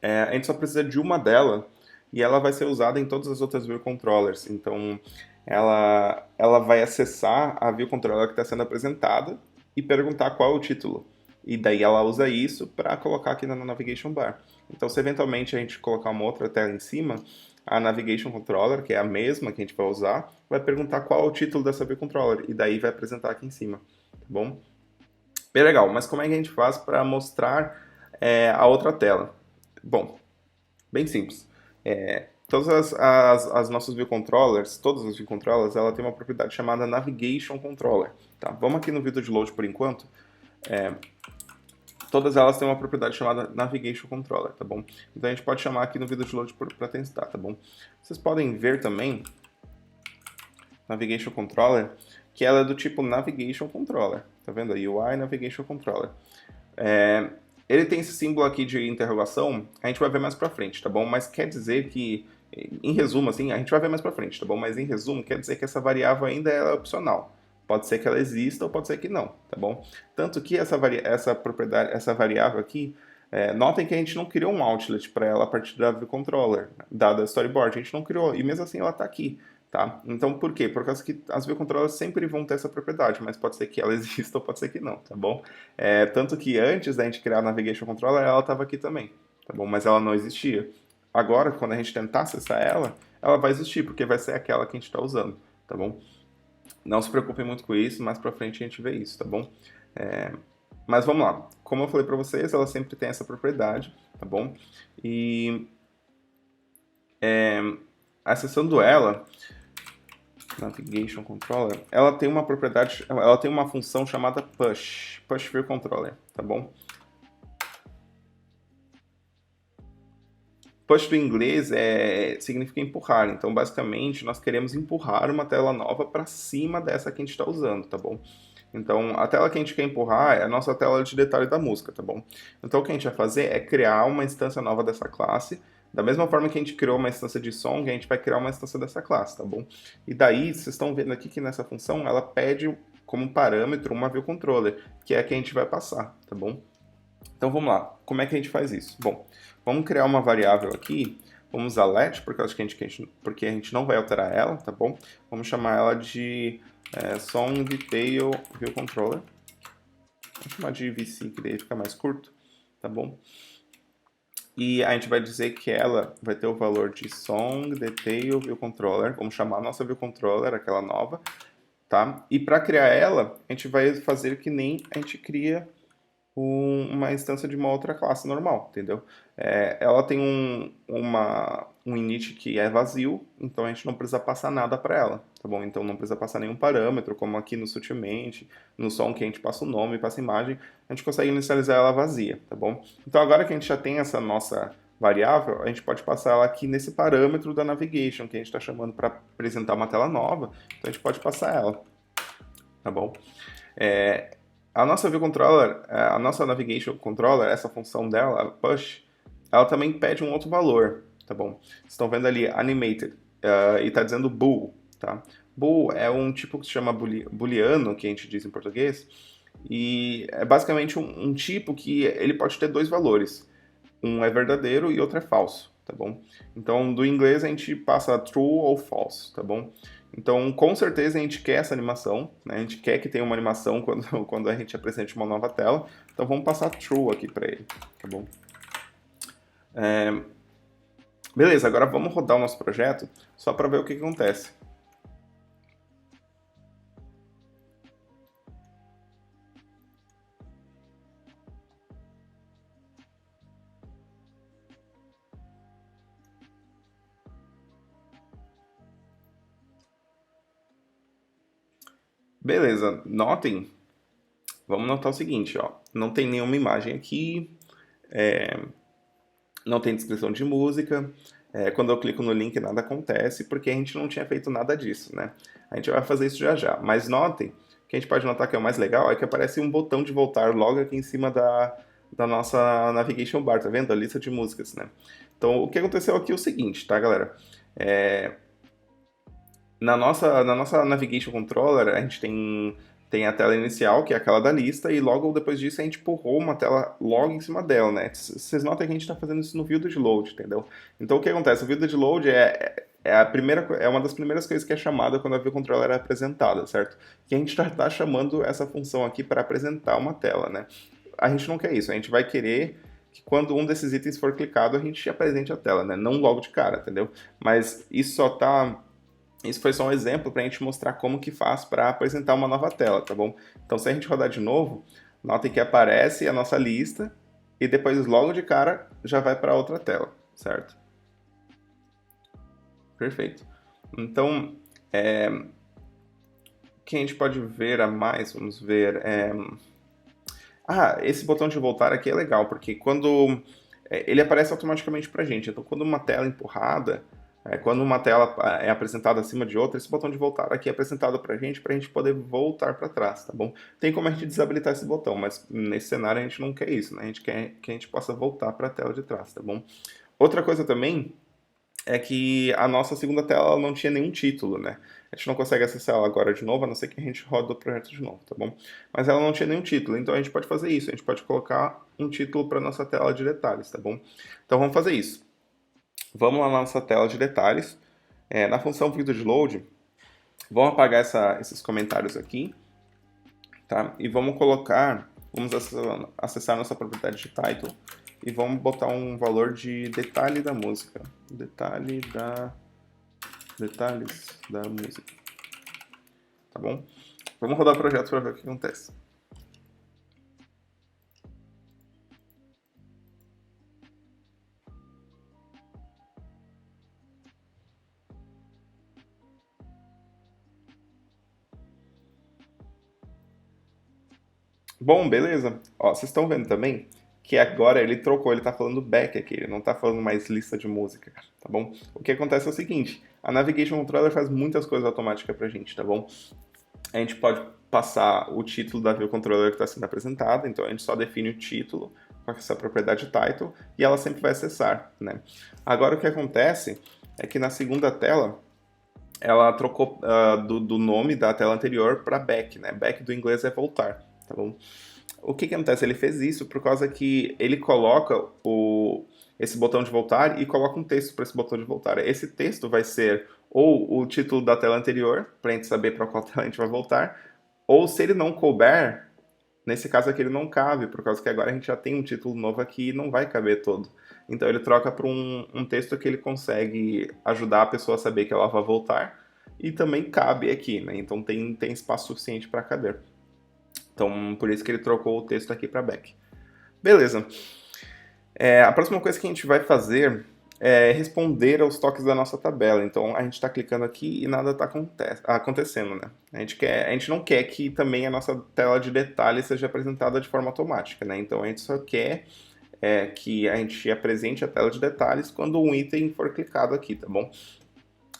Speaker 1: a gente só precisa de uma dela e ela vai ser usada em todas as outras View Controllers. Então, ela vai acessar a View Controller que está sendo apresentada e perguntar qual é o título. E daí ela usa isso para colocar aqui na Navigation Bar. Então, se eventualmente a gente colocar uma outra tela em cima, a Navigation Controller, que é a mesma que a gente vai usar, vai perguntar qual é o título dessa View Controller e daí vai apresentar aqui em cima, tá bom? Bem legal, mas como é que a gente faz para mostrar a outra tela? Bom, bem simples. Todas as nossas view controllers, todas as view controllers, ela tem uma propriedade chamada Navigation Controller. Tá? Vamos aqui no vídeo de load por enquanto. Todas elas têm uma propriedade chamada Navigation Controller, tá bom? Então a gente pode chamar aqui no vídeo de load para testar, tá bom? Vocês podem ver também Navigation Controller, que ela é do tipo Navigation Controller, tá vendo? UI Navigation Controller. Ele tem esse símbolo aqui de interrogação, a gente vai ver mais pra frente, tá bom? Mas quer dizer que, em resumo, assim, a gente vai ver mais pra frente, tá bom? Mas em resumo, quer dizer que essa variável ainda é opcional. Pode ser que ela exista ou pode ser que não, tá bom? Tanto que essa propriedade, essa variável aqui, notem que a gente não criou um outlet para ela a partir da view controller, da storyboard, a gente não criou, e mesmo assim ela está aqui, tá? Então por quê? Por causa que as view controllers sempre vão ter essa propriedade, mas pode ser que ela exista ou pode ser que não, tá bom? Tanto que antes da gente criar a navigation controller, ela estava aqui também, tá bom? Mas ela não existia. Agora, quando a gente tentar acessar ela vai existir, porque vai ser aquela que a gente está usando, tá bom? Não se preocupem muito com isso, mais pra frente a gente vê isso, tá bom? Mas vamos lá. Como eu falei pra vocês, ela sempre tem essa propriedade, tá bom? E acessando ela, Navigation Controller, ela tem uma propriedade, ela tem uma função chamada Push View Controller, tá bom? Push do inglês significa empurrar, então basicamente nós queremos empurrar uma tela nova para cima dessa que a gente está usando, tá bom? Então a tela que a gente quer empurrar é a nossa tela de detalhe da música, tá bom? Então o que a gente vai fazer é criar uma instância nova dessa classe, da mesma forma que a gente criou uma instância de song, a gente vai criar uma instância dessa classe, tá bom? E daí vocês estão vendo aqui que nessa função ela pede como parâmetro uma view controller, que é a que a gente vai passar, tá bom? Então vamos lá, como é que a gente faz isso? Bom, vamos criar uma variável aqui, vamos usar let, porque a gente não vai alterar ela, tá bom? Vamos chamar ela de song detail view controller. Vamos chamar de VC, que daí fica mais curto, tá bom? E a gente vai dizer que ela vai ter o valor de song detail view controller, vamos chamar a nossa view controller, aquela nova, tá? E para criar ela, a gente vai fazer que nem a gente cria uma instância de uma outra classe normal, entendeu? Ela tem um init que é vazio, então a gente não precisa passar nada para ela, tá bom? Então não precisa passar nenhum parâmetro, como aqui no Sutilmente, no som que a gente passa o nome, passa a imagem, a gente consegue inicializar ela vazia, tá bom? Então agora que a gente já tem essa nossa variável, a gente pode passar ela aqui nesse parâmetro da navigation, que a gente está chamando para apresentar uma tela nova, então a gente pode passar ela, tá bom? A nossa View Controller, a nossa Navigation Controller, essa função dela, a push, ela também pede um outro valor, tá bom? Vocês estão vendo ali animated e está dizendo bool, tá? Bool é um tipo que se chama booleano, que a gente diz em português, e é basicamente um tipo que ele pode ter dois valores. Um é verdadeiro e outro é falso, tá bom? Então, do inglês a gente passa true ou false, tá bom? Então, com certeza a gente quer essa animação, né? A gente quer que tenha uma animação quando a gente apresente uma nova tela. Então, vamos passar true aqui para ele, tá bom? Beleza, agora vamos rodar o nosso projeto só para ver o que acontece. Beleza, notem, vamos notar o seguinte, ó, não tem nenhuma imagem aqui, não tem descrição de música, quando eu clico no link nada acontece, porque a gente não tinha feito nada disso, né? A gente vai fazer isso já já, mas notem, o que a gente pode notar que é o mais legal é que aparece um botão de voltar logo aqui em cima da nossa navigation bar, tá vendo? A lista de músicas, né? Então, o que aconteceu aqui é o seguinte, tá, galera? Na nossa Navigation Controller, a gente tem a tela inicial, que é aquela da lista, e logo depois disso a gente empurrou uma tela logo em cima dela, né? Vocês notam que a gente está fazendo isso no View de Load, entendeu? Então o que acontece? O View de Load é uma das primeiras coisas que é chamada quando a View Controller é apresentada, certo? Que a gente já está chamando essa função aqui para apresentar uma tela, né? A gente não quer isso, a gente vai querer que quando um desses itens for clicado, a gente apresente a tela, né? Não logo de cara, entendeu? Mas isso foi só um exemplo para a gente mostrar como que faz para apresentar uma nova tela, tá bom? Então, se a gente rodar de novo, notem que aparece a nossa lista e depois, logo de cara, já vai para outra tela, certo? Perfeito. Então, o que a gente pode ver a mais? Vamos ver. Esse botão de voltar aqui é legal, porque quando ele aparece automaticamente para a gente. Então, quando uma tela é empurrada, quando uma tela é apresentada acima de outra, esse botão de voltar aqui é apresentado para a gente poder voltar para trás, tá bom? Tem como a gente desabilitar esse botão, mas nesse cenário a gente não quer isso, né? A gente quer que a gente possa voltar para a tela de trás, tá bom? Outra coisa também é que a nossa segunda tela não tinha nenhum título, né? A gente não consegue acessar ela agora de novo, a não ser que a gente roda o projeto de novo, tá bom? Mas ela não tinha nenhum título, então a gente pode fazer isso, a gente pode colocar um título para nossa tela de detalhes, tá bom? Então vamos fazer isso. Vamos lá na nossa tela de detalhes, na função Video de Load, vamos apagar esses comentários aqui, tá? E vamos acessar nossa propriedade de title e vamos botar um valor de detalhe da música. Detalhes da música. Tá bom? Vamos rodar o projeto para ver o que acontece. Bom, beleza. Ó, vocês estão vendo também que agora ele trocou, ele tá falando back aqui, ele não tá falando mais lista de música, tá bom? O que acontece é o seguinte, a Navigation Controller faz muitas coisas automáticas pra gente, tá bom? A gente pode passar o título da View Controller que está sendo apresentada, então a gente só define o título com essa propriedade title e ela sempre vai acessar, né? Agora o que acontece é que na segunda tela ela trocou do nome da tela anterior para back, né? Back do inglês é voltar, tá bom? O que acontece? Ele fez isso por causa que ele coloca esse botão de voltar e coloca um texto para esse botão de voltar. Esse texto vai ser ou o título da tela anterior, para a gente saber para qual tela a gente vai voltar, ou se ele não couber, nesse caso aqui ele não cabe, por causa que agora a gente já tem um título novo aqui e não vai caber todo. Então ele troca para um texto que ele consegue ajudar a pessoa a saber que ela vai voltar e também cabe aqui, né? Então tem espaço suficiente para caber. Então, por isso que ele trocou o texto aqui para back. Beleza. A próxima coisa que a gente vai fazer é responder aos toques da nossa tabela. Então, a gente está clicando aqui e nada está acontecendo, né? A gente não quer que também a nossa tela de detalhes seja apresentada de forma automática, né? Então, a gente só quer que a gente apresente a tela de detalhes quando um item for clicado aqui, tá bom?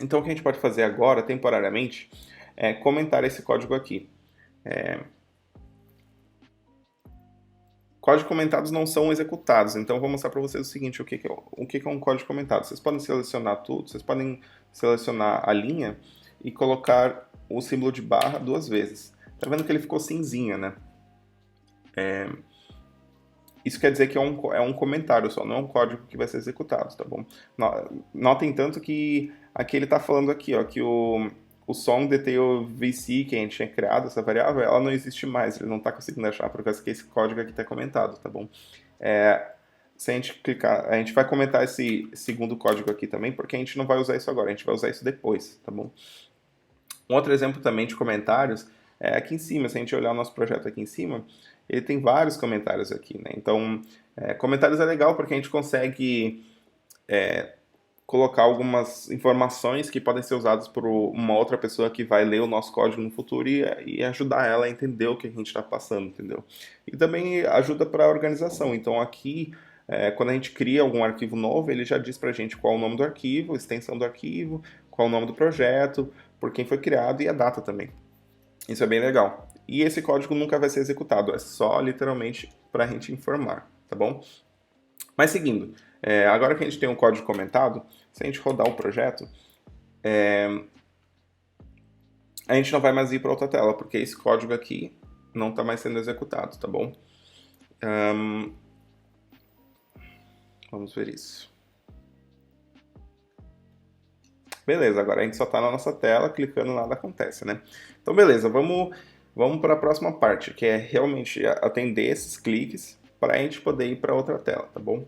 Speaker 1: Então, o que a gente pode fazer agora, temporariamente, é comentar esse código aqui. códigos comentados não são executados. Então, eu vou mostrar para vocês o seguinte, o que é um código comentado. Vocês podem selecionar tudo, vocês podem selecionar a linha e colocar o símbolo de barra 2 vezes. Tá vendo que ele ficou cinzinha, né? Isso quer dizer que é um comentário só, não é um código que vai ser executado, tá bom? Notem tanto que aqui ele está falando aqui, ó, que o songDetail VC que a gente tinha criado, essa variável, ela não existe mais, ele não está conseguindo achar por causa que esse código aqui está comentado, tá bom? Se a gente clicar, a gente vai comentar esse segundo código aqui também, porque a gente não vai usar isso agora, a gente vai usar isso depois, tá bom? Um outro exemplo também de comentários é aqui em cima, se a gente olhar o nosso projeto aqui em cima, ele tem vários comentários aqui, né? Então, comentários é legal porque a gente consegue colocar algumas informações que podem ser usadas por uma outra pessoa que vai ler o nosso código no futuro e ajudar ela a entender o que a gente está passando, entendeu? E também ajuda para a organização. Então, aqui, quando a gente cria algum arquivo novo, ele já diz para a gente qual é o nome do arquivo, a extensão do arquivo, qual é o nome do projeto, por quem foi criado e a data também. Isso é bem legal. E esse código nunca vai ser executado, é só literalmente para a gente informar, tá bom? Mas seguindo, agora que a gente tem um código comentado, se a gente rodar o projeto, a gente não vai mais ir para outra tela, porque esse código aqui não está mais sendo executado, tá bom? Vamos ver isso. Beleza, agora a gente só está na nossa tela, clicando nada acontece, né? Então beleza, vamos para a próxima parte, que é realmente atender esses cliques para a gente poder ir para outra tela, tá bom?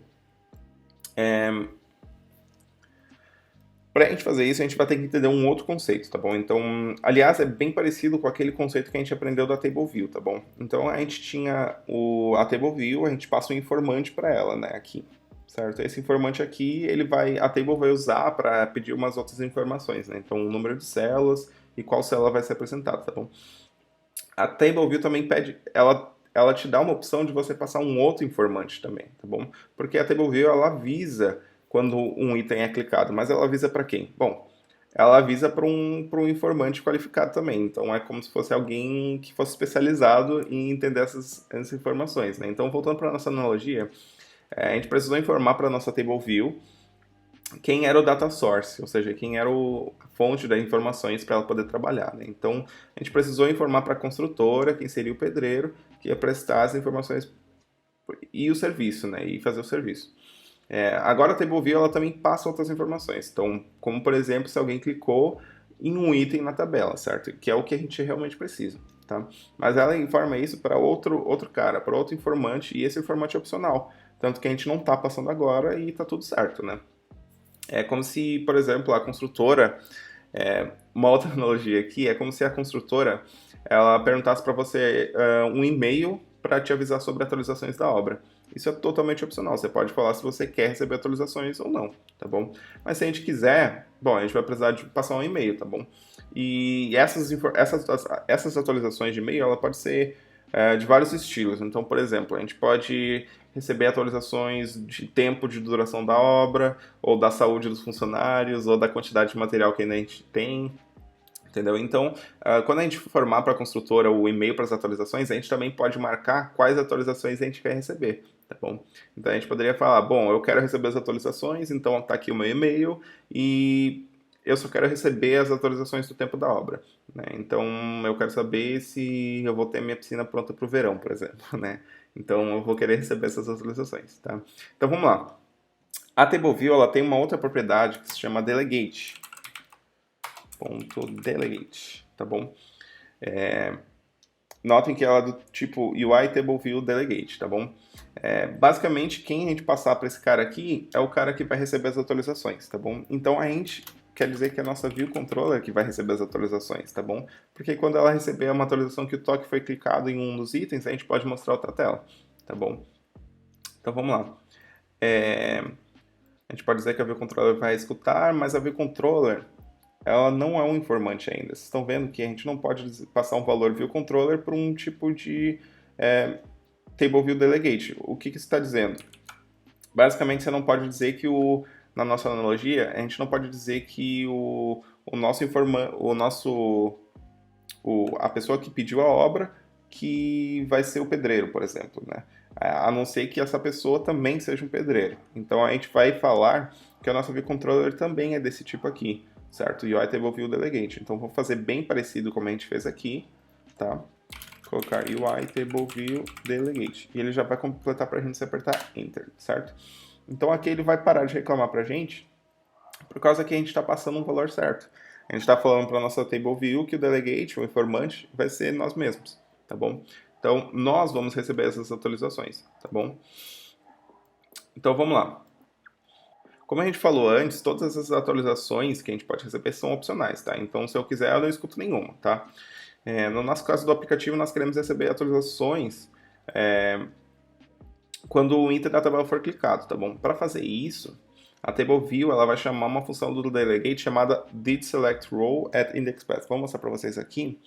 Speaker 1: Para a gente fazer isso, a gente vai ter que entender um outro conceito, tá bom? Então, aliás, é bem parecido com aquele conceito que a gente aprendeu da Table View, tá bom? Então, a gente tinha a Table View, a gente passa um informante para ela, né, aqui, certo? Esse informante aqui, a Table vai usar para pedir umas outras informações, né? Então, o número de células e qual célula vai ser apresentada, tá bom? A Table View também pede, ela te dá uma opção de você passar um outro informante também, tá bom? Porque a Table View, ela avisa quando um item é clicado, mas ela avisa para quem? Bom, ela avisa para um informante qualificado também, então é como se fosse alguém que fosse especializado em entender essas informações, né? Então, voltando para a nossa analogia, a gente precisou informar para a nossa Table View quem era o data source, ou seja, quem era a fonte das informações para ela poder trabalhar, né? Então, a gente precisou informar para a construtora quem seria o pedreiro, que ia prestar as informações e o serviço, né? E fazer o serviço. Agora a TableView ela também passa outras informações. Então, como por exemplo, se alguém clicou em um item na tabela, certo? Que é o que a gente realmente precisa, tá? Mas ela informa isso para outro cara, para outro informante, e esse informante é opcional. Tanto que a gente não está passando agora e está tudo certo, né? É como se, por exemplo, a construtora, uma outra analogia aqui, é como se a construtora ela perguntasse para você um e-mail para te avisar sobre atualizações da obra. Isso é totalmente opcional, você pode falar se você quer receber atualizações ou não, tá bom? Mas se a gente quiser, bom, a gente vai precisar de passar um e-mail, tá bom? E essas atualizações de e-mail, ela pode ser de vários estilos. Então, por exemplo, a gente pode receber atualizações de tempo de duração da obra, ou da saúde dos funcionários, ou da quantidade de material que ainda a gente tem, entendeu? Então, quando a gente formar para a construtora o e-mail para as atualizações, a gente também pode marcar quais atualizações a gente quer receber, tá bom? Então, a gente poderia falar, bom, eu quero receber as atualizações, então está aqui o meu e-mail e eu só quero receber as atualizações do tempo da obra, né? Então, eu quero saber se eu vou ter minha piscina pronta para o verão, por exemplo, né? Então, eu vou querer receber essas atualizações, tá? Então, vamos lá. A TableView, ela tem uma outra propriedade que se chama Delegate. .delegate, tá bom? Notem que ela é do tipo UI TableView Delegate, tá bom? Basicamente, quem a gente passar para esse cara aqui é o cara que vai receber as atualizações, tá bom? Então, a gente quer dizer que é a nossa View Controller que vai receber as atualizações, tá bom? Porque quando ela receber uma atualização que o toque foi clicado em um dos itens, a gente pode mostrar outra tela, tá bom? Então, vamos lá. A gente pode dizer que a View Controller vai escutar, mas a View Controller ela não é um informante ainda. Vocês estão vendo que a gente não pode passar um valor view controller para um tipo de table view delegate. O que isso está dizendo? Basicamente, você não pode dizer que na nossa analogia, a gente não pode dizer que a pessoa que pediu a obra que vai ser o pedreiro, por exemplo, né? a não ser que essa pessoa também seja um pedreiro. Então a gente vai falar que o nosso vController também é desse tipo aqui, certo? UI Table View Delegate. Então vou fazer bem parecido como a gente fez aqui, tá? Colocar UI Table View Delegate. E ele já vai completar para a gente se apertar Enter, certo? Então aqui ele vai parar de reclamar para a gente, por causa que a gente está passando um valor certo. A gente está falando para a nossa Table View que o Delegate, o informante, vai ser nós mesmos, tá bom? Então nós vamos receber essas atualizações, tá bom? Então vamos lá. Como a gente falou antes, todas as atualizações que a gente pode receber são opcionais, tá? Então se eu quiser, eu não escuto nenhuma, tá? No nosso caso do aplicativo, nós queremos receber atualizações quando o enter da tabela for clicado, tá bom? Para fazer isso, a TableView ela vai chamar uma função do delegate chamada didSelectRow at IndexPath. Vou mostrar para vocês aqui,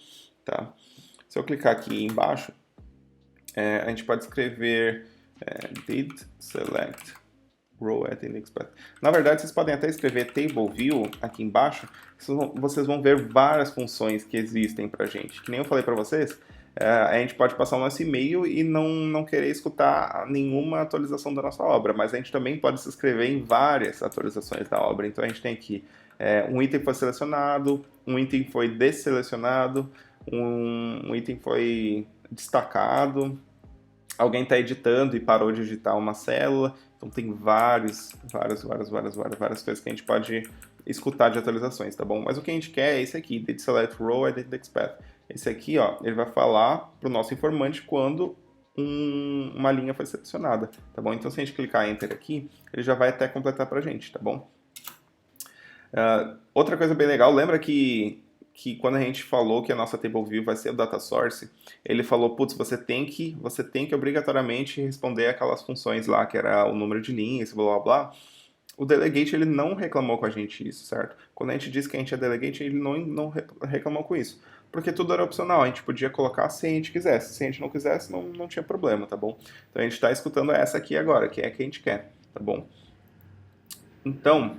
Speaker 1: tá? Se eu clicar aqui embaixo, a gente pode escrever didSelectRow at IndexPath. Na verdade, vocês podem até escrever TableView aqui embaixo, vocês vão ver várias funções que existem para a gente. Que nem eu falei para vocês, a gente pode passar o nosso e-mail e não querer escutar nenhuma atualização da nossa obra, mas a gente também pode se inscrever em várias atualizações da obra. Então a gente tem aqui um item foi selecionado, um item foi desselecionado, um item foi destacado, alguém está editando e parou de editar uma célula. Então tem várias coisas que a gente pode escutar de atualizações, tá bom? Mas o que a gente quer é esse aqui, didSelectRow at IndexPath. Esse aqui, ó, ele vai falar para o nosso informante quando uma linha foi selecionada, tá bom? Então, se a gente clicar Enter aqui, ele já vai até completar para a gente, tá bom? Outra coisa bem legal, lembra que quando a gente falou que a nossa TableView vai ser o data source, ele falou, putz, você tem que obrigatoriamente responder aquelas funções lá, que era o número de linhas, blá blá blá. O delegate ele não reclamou com a gente isso, certo? Quando a gente disse que a gente é delegate, ele não reclamou com isso. Porque tudo era opcional, a gente podia colocar se a gente quisesse. Se a gente não quisesse, não tinha problema, tá bom? Então a gente está escutando essa aqui agora, que é a que a gente quer, tá bom? Então,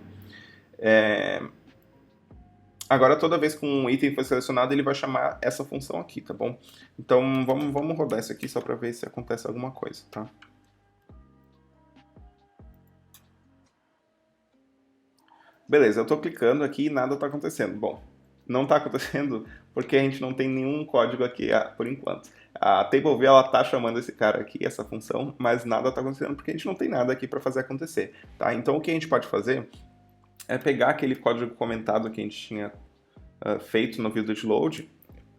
Speaker 1: agora toda vez que um item foi selecionado, ele vai chamar essa função aqui, tá bom? Então vamos rodar isso aqui só para ver se acontece alguma coisa, tá? Beleza, eu estou clicando aqui e nada está acontecendo. Bom, não está acontecendo porque a gente não tem nenhum código aqui por enquanto. A TableView ela está chamando esse cara aqui, essa função, mas nada está acontecendo porque a gente não tem nada aqui para fazer acontecer. Tá? Então o que a gente pode fazer é pegar aquele código comentado que a gente tinha feito no vídeo de load,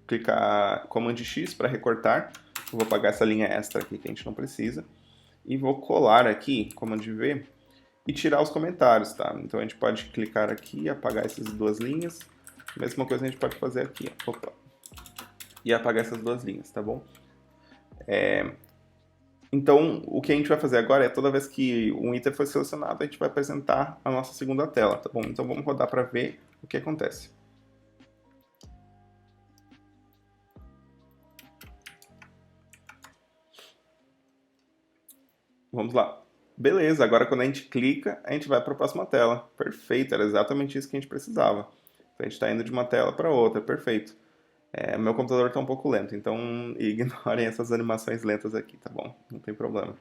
Speaker 1: clicar Command X para recortar, eu vou apagar essa linha extra aqui que a gente não precisa, e vou colar aqui, Command V, e tirar os comentários, tá? Então a gente pode clicar aqui e apagar essas duas linhas. Mesma coisa a gente pode fazer aqui, ó. Opa. E apagar essas duas linhas, tá bom? Então, o que a gente vai fazer agora é, toda vez que um item foi selecionado, a gente vai apresentar a nossa segunda tela, tá bom? Então vamos rodar para ver o que acontece. Vamos lá. Beleza, agora quando a gente clica, a gente vai para a próxima tela. Perfeito, era exatamente isso que a gente precisava. Então a gente está indo de uma tela para outra, perfeito. Meu computador está um pouco lento, então ignorem essas animações lentas aqui, tá bom? Não tem problema.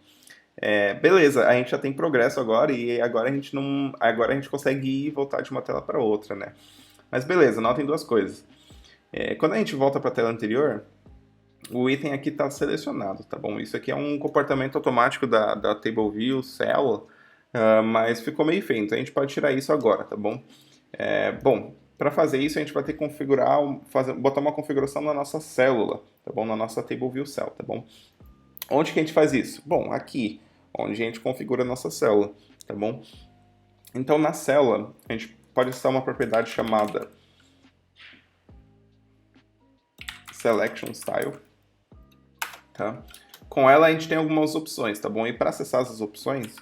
Speaker 1: Beleza, a gente já tem progresso agora e agora a gente não, agora a gente consegue ir e voltar de uma tela para outra, né? Mas beleza, notem duas coisas. Quando a gente volta para a tela anterior, o item aqui está selecionado, tá bom? Isso aqui é um comportamento automático da TableView, Cell, mas ficou meio feio, então a gente pode tirar isso agora, tá bom? Bom, para fazer isso a gente vai ter que configurar, botar uma configuração na nossa célula, tá bom? Na nossa TableView Cell, tá bom? Onde que a gente faz isso? Bom, aqui, onde a gente configura a nossa célula, tá bom? Então na célula a gente pode acessar uma propriedade chamada Selection Style. Tá? Com ela a gente tem algumas opções, tá bom? E para acessar essas opções,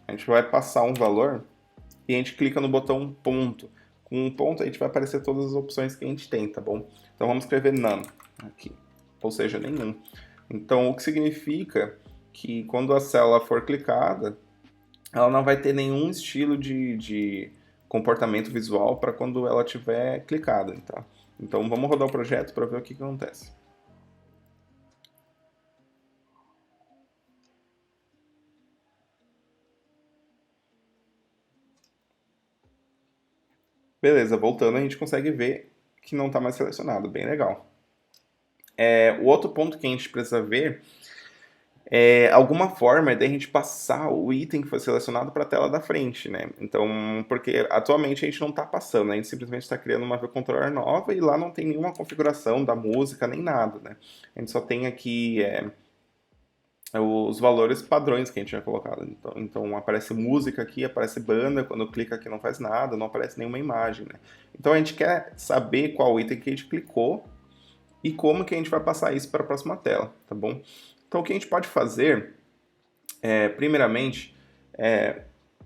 Speaker 1: a gente vai passar um valor e a gente clica no botão ponto. Com um ponto a gente vai aparecer todas as opções que a gente tem, tá bom? Então vamos escrever none aqui, ou seja, nenhum. Então o que significa que quando a célula for clicada, ela não vai ter nenhum estilo de comportamento visual para quando ela tiver clicada, tá? Então vamos rodar o projeto para ver o que acontece. Beleza, voltando, a gente consegue ver que não está mais selecionado, bem legal. O outro ponto que a gente precisa ver é alguma forma de a gente passar o item que foi selecionado para a tela da frente, né? Então, porque atualmente a gente não está passando, né? A gente simplesmente está criando uma view controller nova e lá não tem nenhuma configuração da música nem nada, né? A gente só tem aqui os valores padrões que a gente tinha colocado. Então aparece música aqui, aparece banda, quando clica aqui não faz nada, não aparece nenhuma imagem, né? Então a gente quer saber qual item que a gente clicou e como que a gente vai passar isso para a próxima tela, tá bom? Então o que a gente pode fazer primeiramente,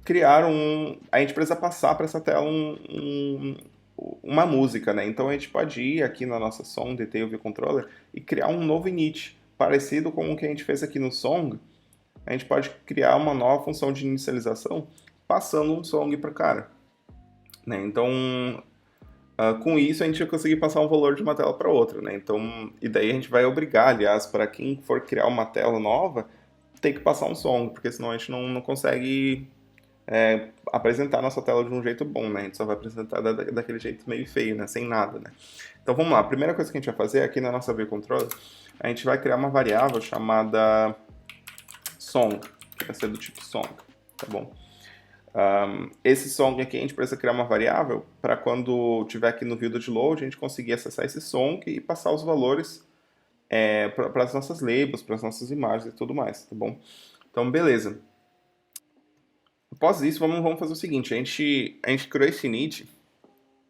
Speaker 1: criar a gente precisa passar para essa tela uma música, né? Então a gente pode ir aqui na nossa Song Detail View Controller e criar um novo init, parecido com o que a gente fez aqui no Song. A gente pode criar uma nova função de inicialização passando um song para o cara, né? Então, com isso a gente vai conseguir passar um valor de uma tela para outra, né? Então, e daí a gente vai obrigar, aliás, para quem for criar uma tela nova, ter que passar um song, porque senão a gente não consegue apresentar a nossa tela de um jeito bom, né? A gente só vai apresentar daquele jeito meio feio, né? Sem nada, né? Então vamos lá, a primeira coisa que a gente vai fazer aqui na nossa View Controller, a gente vai criar uma variável chamada song, que vai ser do tipo song, tá bom? Esse song aqui a gente precisa criar uma variável para quando tiver aqui no view de load, a gente conseguir acessar esse song e passar os valores para as nossas labels, para as nossas imagens e tudo mais, tá bom? Então, beleza. Após isso, vamos fazer o seguinte, a gente criou esse init,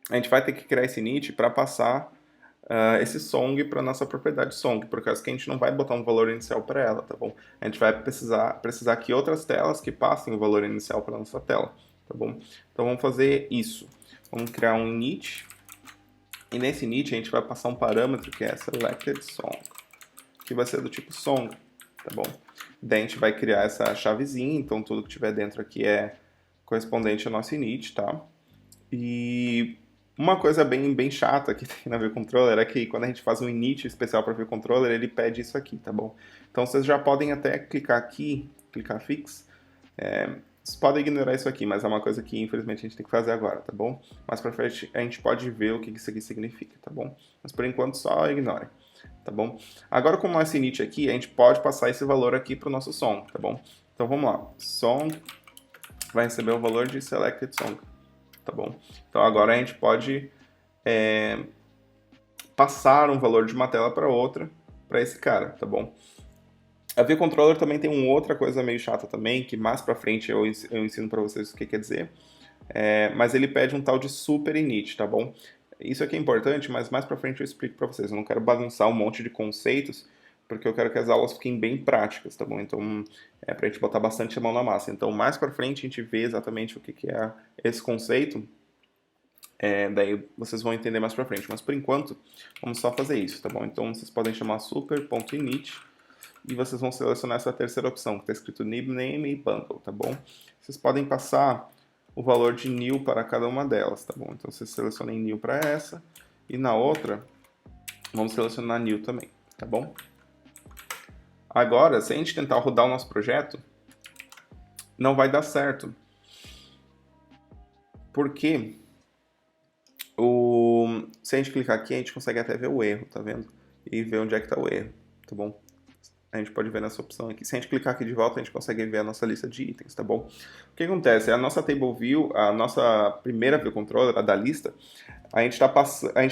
Speaker 1: a gente vai ter que criar esse init para passar esse song para nossa propriedade song, por causa que a gente não vai botar um valor inicial para ela, tá bom? A gente vai precisar aqui outras telas que passem o valor inicial para nossa tela, tá bom? Então vamos fazer isso. Vamos criar um init, e nesse init a gente vai passar um parâmetro que é selected song, que vai ser do tipo song, tá bom? Daí a gente vai criar essa chavezinha, então tudo que tiver dentro aqui é correspondente ao nosso init, tá? E uma coisa bem chata que tem na View Controller é que quando a gente faz um init especial para View Controller, ele pede isso aqui, tá bom? Então vocês já podem até clicar aqui, clicar Fix. Vocês podem ignorar isso aqui, mas é uma coisa que infelizmente a gente tem que fazer agora, tá bom? Mais pra frente a gente pode ver o que isso aqui significa, tá bom? Mas por enquanto só ignore, tá bom? Agora com o nosso init aqui, a gente pode passar esse valor aqui para o nosso song, tá bom? Então vamos lá, song vai receber o valor de selected song, tá bom? Então agora a gente pode passar um valor de uma tela para outra para esse cara, tá bom? A View Controller também tem uma outra coisa meio chata também, que mais pra frente eu ensino para vocês o que quer dizer, mas ele pede um tal de super init, tá bom? Isso aqui é importante, mas mais pra frente eu explico para vocês. Eu não quero bagunçar um monte de conceitos, porque eu quero que as aulas fiquem bem práticas, tá bom? Então, pra gente botar bastante a mão na massa. Então, mais pra frente a gente vê exatamente o que é esse conceito, daí vocês vão entender mais pra frente. Mas por enquanto, vamos só fazer isso, tá bom? Então, vocês podem chamar super.init, e vocês vão selecionar essa terceira opção, que está escrito name e bundle, tá bom? Vocês podem passar o valor de new para cada uma delas, tá bom? Então vocês selecionem new para essa, e na outra, vamos selecionar new também, tá bom? Agora, se a gente tentar rodar o nosso projeto, não vai dar certo. Porque se a gente clicar aqui, a gente consegue até ver o erro, tá vendo? E ver onde é que está o erro, tá bom? A gente pode ver nessa opção aqui. Se a gente clicar aqui de volta, a gente consegue ver a nossa lista de itens, tá bom? O que acontece? A nossa Table View, a nossa primeira View Controller, a da lista, a gente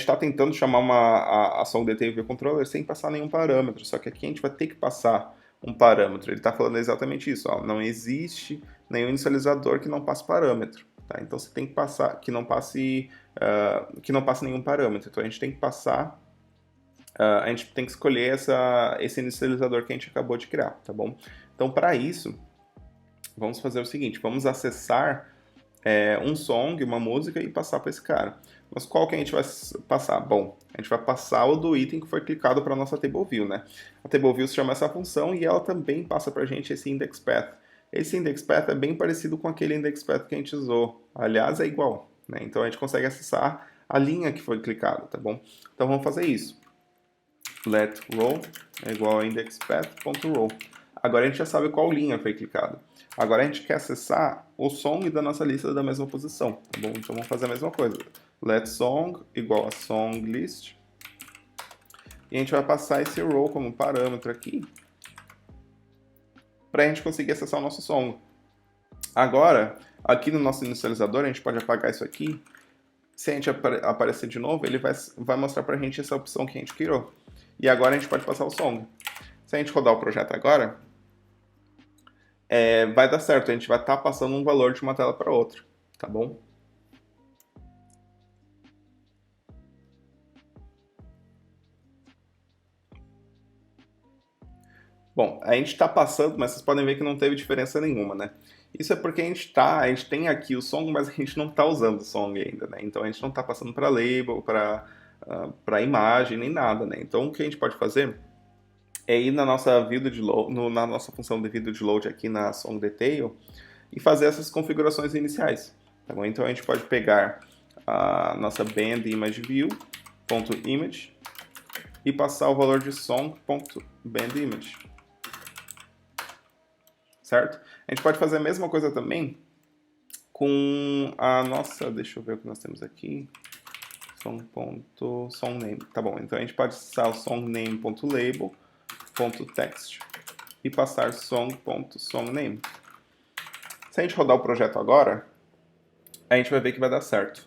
Speaker 1: tá tentando chamar a Song Detail View Controller sem passar nenhum parâmetro, só que aqui a gente vai ter que passar um parâmetro. Ele está falando exatamente isso, ó, não existe nenhum inicializador que não passe parâmetro, tá? Então você tem que passar, que não passe nenhum parâmetro. Então a gente tem que passar a gente tem que escolher esse inicializador que a gente acabou de criar, tá bom? Então, para isso, vamos fazer o seguinte, vamos acessar um song, uma música e passar para esse cara. Mas qual que a gente vai passar? Bom, a gente vai passar o do item que foi clicado para a nossa Table View, né? A Table View se chama essa função e ela também passa para a gente esse index path. Esse index path é bem parecido com aquele index path que a gente usou. Aliás, é igual, né? Então, a gente consegue acessar a linha que foi clicada, tá bom? Então, vamos fazer isso. Let row é igual a indexPath.row. Agora a gente já sabe qual linha foi clicada. Agora a gente quer acessar o song da nossa lista da mesma posição, tá bom? Então vamos fazer a mesma coisa. let song igual a song list. E a gente vai passar esse row como parâmetro aqui para a gente conseguir acessar o nosso song. Agora, aqui no nosso inicializador, a gente pode apagar isso aqui. Se a gente aparecer de novo, ele vai mostrar para a gente essa opção que a gente criou. E agora a gente pode passar o song. Se a gente rodar o projeto agora, vai dar certo. A gente vai estar passando um valor de uma tela para outra, tá bom? Bom, a gente está passando, mas vocês podem ver que não teve diferença nenhuma, né? Isso é porque a gente tem aqui o song, mas a gente não está usando o song ainda, né? Então a gente não está passando para label, para imagem, nem nada, né? Então o que a gente pode fazer é ir na nossa video de load, na nossa função de video de load aqui na song detail e fazer essas configurações iniciais, tá bom? Então a gente pode pegar a nossa band image view.image e passar o valor de song.bandImage. Certo? A gente pode fazer a mesma coisa também com a nossa, deixa eu ver o que nós temos aqui, songname, tá bom, então a gente pode acessar o songname.label.text e passar song.songname. Se a gente rodar o projeto agora, a gente vai ver que vai dar certo.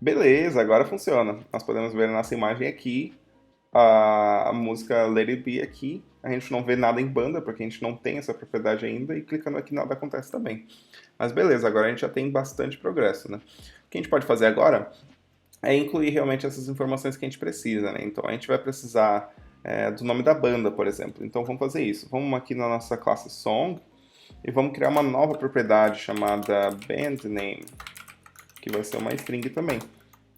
Speaker 1: Beleza, agora funciona. Nós podemos ver a nossa imagem aqui, a música Let It Be aqui. A gente não vê nada em banda, porque a gente não tem essa propriedade ainda, e clicando aqui nada acontece também. Mas beleza, agora a gente já tem bastante progresso, né? O que a gente pode fazer agora é incluir realmente essas informações que a gente precisa, né? Então a gente vai precisar do nome da banda, por exemplo. Então vamos fazer isso. Vamos aqui na nossa classe Song e vamos criar uma nova propriedade chamada BandName, que vai ser uma string também,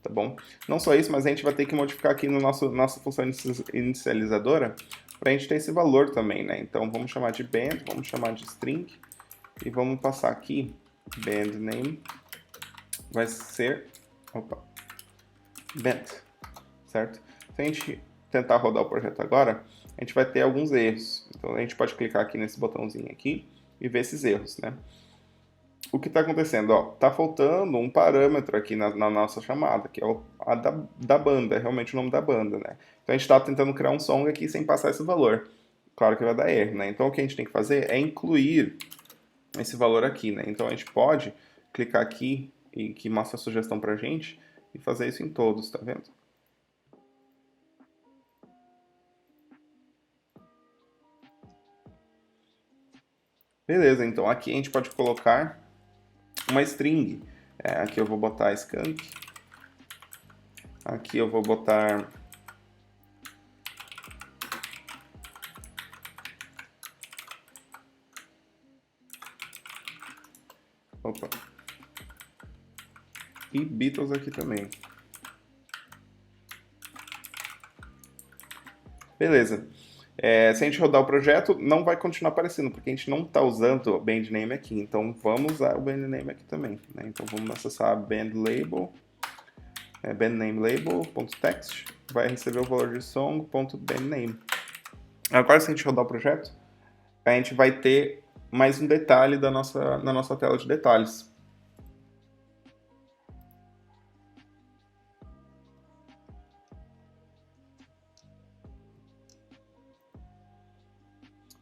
Speaker 1: tá bom? Não só isso, mas a gente vai ter que modificar aqui no nossa função inicializadora para a gente ter esse valor também, né? Então vamos chamar de band, vamos chamar de string e vamos passar aqui BandName vai ser band, certo? Se a gente tentar rodar o projeto agora, a gente vai ter alguns erros. Então a gente pode clicar aqui nesse botãozinho aqui e ver esses erros, né? O que está acontecendo? Está faltando um parâmetro aqui na nossa chamada, que é a da banda, é realmente o nome da banda, né? Então a gente está tentando criar um song aqui sem passar esse valor. Claro que vai dar erro, né? Então o que a gente tem que fazer é incluir esse valor aqui, né? Então a gente pode clicar aqui e que mostra a sugestão pra gente e fazer isso em todos, tá vendo? Beleza, então aqui a gente pode colocar uma string. Aqui eu vou botar skunk. Aqui eu vou botar e Beatles aqui também. Beleza. Se a gente rodar o projeto, não vai continuar aparecendo, porque a gente não está usando o band name aqui. Então vamos usar o band name aqui também, né? Então vamos acessar band label, bandName label.text, vai receber o valor de song.bandName. Agora, se a gente rodar o projeto, a gente vai ter mais um detalhe na nossa tela de detalhes.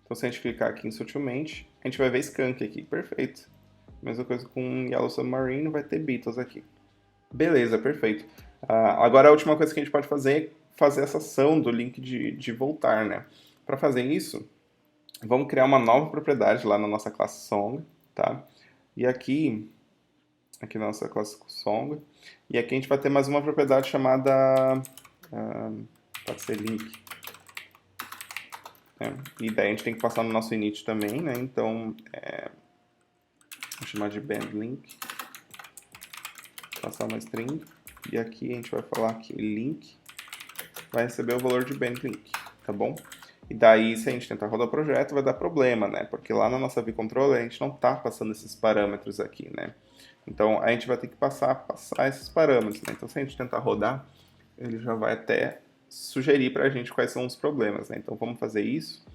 Speaker 1: Então, se a gente clicar aqui em Sutilmente, a gente vai ver Skunk aqui. Perfeito. Mesma coisa com Yellow Submarine, vai ter Beatles aqui. Beleza, perfeito. Agora, a última coisa que a gente pode fazer é fazer essa ação do link de voltar, né? Para fazer isso, vamos criar uma nova propriedade lá na nossa classe Song, tá? E aqui na nossa classe Song, e aqui a gente vai ter mais uma propriedade chamada, pode ser link. E daí a gente tem que passar no nosso init também, né? Então, vou chamar de bandLink, passar uma string, e aqui a gente vai falar que link vai receber o valor de bandLink, tá bom? E daí, se a gente tentar rodar o projeto, vai dar problema, né? Porque lá na nossa vController a gente não está passando esses parâmetros aqui, né? Então a gente vai ter que passar esses parâmetros, né? Então se a gente tentar rodar, ele já vai até sugerir para a gente quais são os problemas, né? Então vamos fazer isso.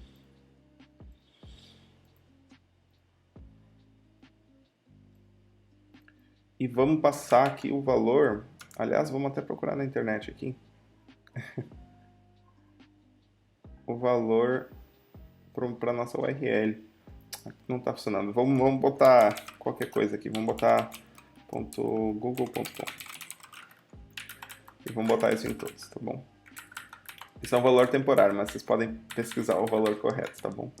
Speaker 1: E vamos passar aqui o valor. Aliás, vamos até procurar na internet aqui. O valor para nossa URL. Aqui não está funcionando. Vamos botar qualquer coisa aqui. Vamos botar .google.com. E vamos botar isso em todos, tá bom? Isso é um valor temporário, mas vocês podem pesquisar o valor correto, tá bom?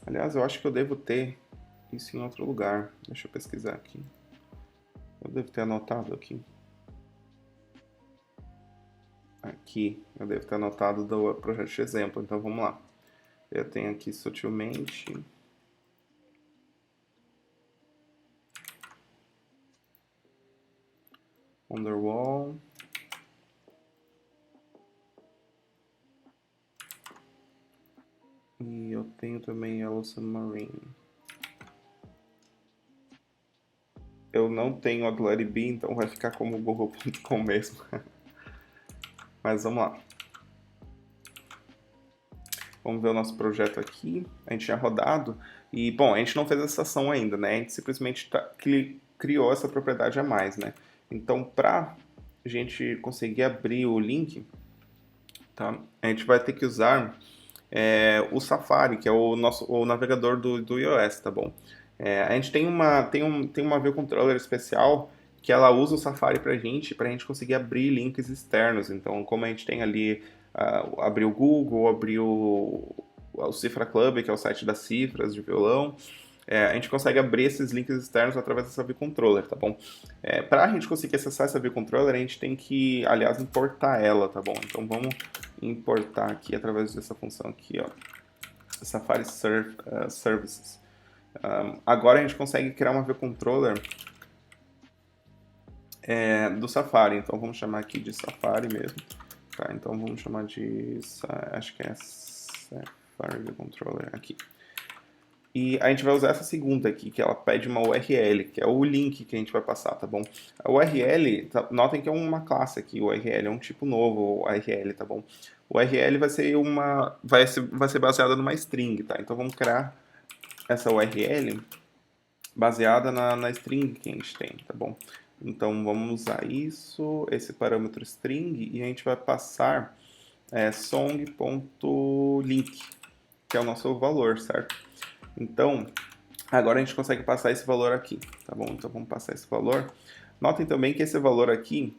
Speaker 1: Aliás, eu acho que eu devo ter isso em outro lugar. Deixa eu pesquisar aqui. Eu devo ter anotado aqui. Aqui, eu devo ter anotado do projeto de exemplo, então vamos lá. Eu tenho aqui sutilmente. Wonderwall. E eu tenho também Yellow Submarine. Eu não tenho a Let It Be, então vai ficar como google.com mesmo. Mas vamos lá. Vamos ver o nosso projeto aqui. A gente tinha rodado. E, bom, a gente não fez essa ação ainda, né? A gente simplesmente criou essa propriedade a mais, né? Então, para a gente conseguir abrir o link, tá? A gente vai ter que usar o Safari, que é o navegador do iOS, tá bom? A gente tem uma view controller especial que ela usa o Safari para a gente conseguir abrir links externos. Então, como a gente tem ali, abrir o Google, abrir o Cifra Club, que é o site das cifras de violão, a gente consegue abrir esses links externos através dessa view controller, tá bom? Para a gente conseguir acessar essa view controller, a gente tem que, aliás, importar ela, tá bom? Então vamos importar aqui através dessa função aqui, ó, Safari Services. Agora a gente consegue criar uma view controller do Safari, então vamos chamar aqui de Safari mesmo, tá? Então vamos chamar de, acho que é Safari View Controller aqui. E a gente vai usar essa segunda aqui, que ela pede uma URL, que é o link que a gente vai passar, tá bom? A URL, notem que é uma classe aqui, o URL é um tipo novo, URL, tá bom? O URL vai ser baseada numa string, tá? Então vamos criar essa URL baseada na string que a gente tem, tá bom? Então vamos usar isso, esse parâmetro string, e a gente vai passar song.link, que é o nosso valor, certo? Então, agora a gente consegue passar esse valor aqui, tá bom? Então vamos passar esse valor. Notem também que esse valor aqui,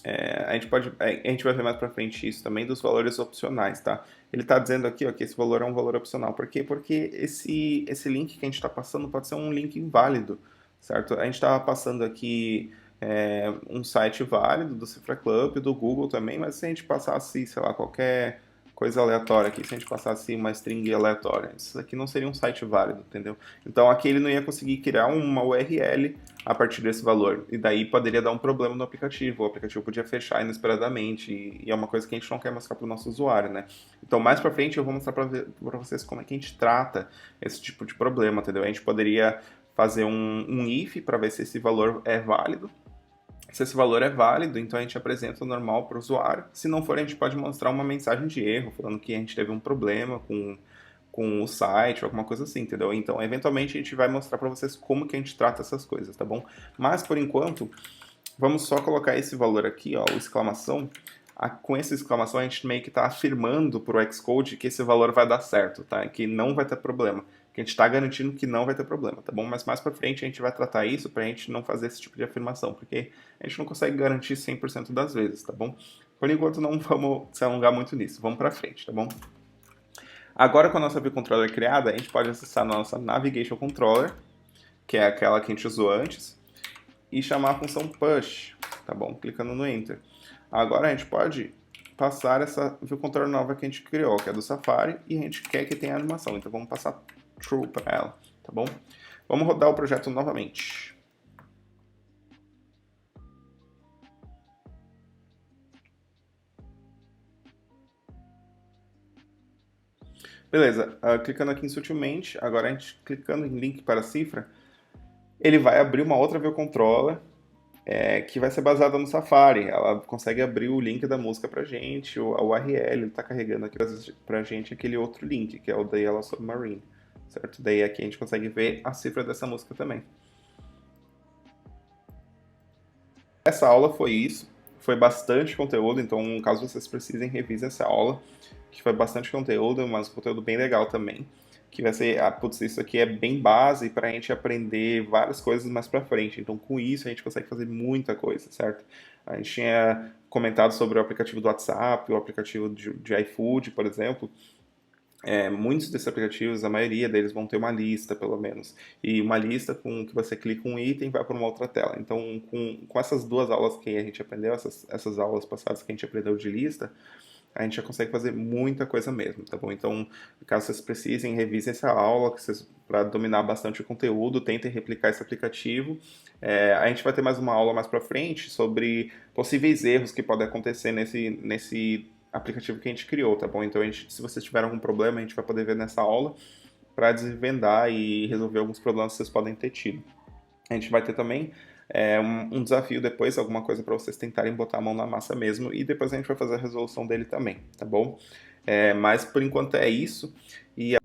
Speaker 1: a gente vai ver mais pra frente isso também dos valores opcionais, tá? Ele está dizendo aqui, ó, que esse valor é um valor opcional. Por quê? Porque esse link que a gente está passando pode ser um link inválido, certo? A gente está passando aqui um site válido do Cifra Club, do Google também, mas se a gente passasse, sei lá, qualquer coisa aleatória aqui, se a gente passasse uma string aleatória, isso aqui não seria um site válido, entendeu? Então aqui ele não ia conseguir criar uma URL a partir desse valor, e daí poderia dar um problema no aplicativo, o aplicativo podia fechar inesperadamente, e é uma coisa que a gente não quer mostrar para o nosso usuário, né? Então mais para frente eu vou mostrar para vocês como é que a gente trata esse tipo de problema, entendeu? A gente poderia fazer um if para ver se esse valor é válido. Se esse valor é válido, então a gente apresenta o normal para o usuário. Se não for, a gente pode mostrar uma mensagem de erro, falando que a gente teve um problema com o site ou alguma coisa assim, entendeu? Então, eventualmente, a gente vai mostrar para vocês como que a gente trata essas coisas, tá bom? Mas, por enquanto, vamos só colocar esse valor aqui, ó, o exclamação. Com essa exclamação, a gente meio que está afirmando para o Xcode que esse valor vai dar certo, tá? Que não vai ter problema. Que a gente está garantindo que não vai ter problema, tá bom? Mas mais para frente a gente vai tratar isso para a gente não fazer esse tipo de afirmação, porque a gente não consegue garantir 100% das vezes, tá bom? Por enquanto não vamos se alongar muito nisso, vamos para frente, tá bom? Agora com a nossa vController criada, a gente pode acessar a nossa Navigation Controller, que é aquela que a gente usou antes, e chamar a função push, tá bom? Clicando no Enter. Agora a gente pode passar essa vController nova que a gente criou, que é do Safari, e a gente quer que tenha animação, então vamos passar true para ela, tá bom? Vamos rodar o projeto novamente. Beleza, clicando aqui em sutilmente, agora a gente clicando em link para a cifra, ele vai abrir uma outra view controller que vai ser baseada no Safari. Ela consegue abrir o link da música pra gente, a URL, ele está carregando aqui pra gente aquele outro link, que é o da Yellow Submarine, certo? Daí aqui a gente consegue ver a cifra dessa música também. Essa aula foi isso, foi bastante conteúdo, então caso vocês precisem, revisem essa aula, que foi bastante conteúdo, mas conteúdo bem legal também, que vai ser, putz, isso aqui é bem base para a gente aprender várias coisas mais para frente, então com isso a gente consegue fazer muita coisa, certo? A gente tinha comentado sobre o aplicativo do WhatsApp, o aplicativo de iFood, por exemplo. Muitos desses aplicativos, a maioria deles vão ter uma lista, pelo menos. E uma lista com que você clica um item e vai para uma outra tela. Então, com essas duas aulas que a gente aprendeu, essas aulas passadas que a gente aprendeu de lista, a gente já consegue fazer muita coisa mesmo, tá bom? Então, caso vocês precisem, revisem essa aula para dominar bastante o conteúdo, tentem replicar esse aplicativo. A gente vai ter mais uma aula mais para frente sobre possíveis erros que podem acontecer nesse aplicativo que a gente criou, tá bom? Então, se vocês tiverem algum problema, a gente vai poder ver nessa aula para desvendar e resolver alguns problemas que vocês podem ter tido. A gente vai ter também um desafio depois, alguma coisa para vocês tentarem botar a mão na massa mesmo, e depois a gente vai fazer a resolução dele também, tá bom? Mas por enquanto é isso, e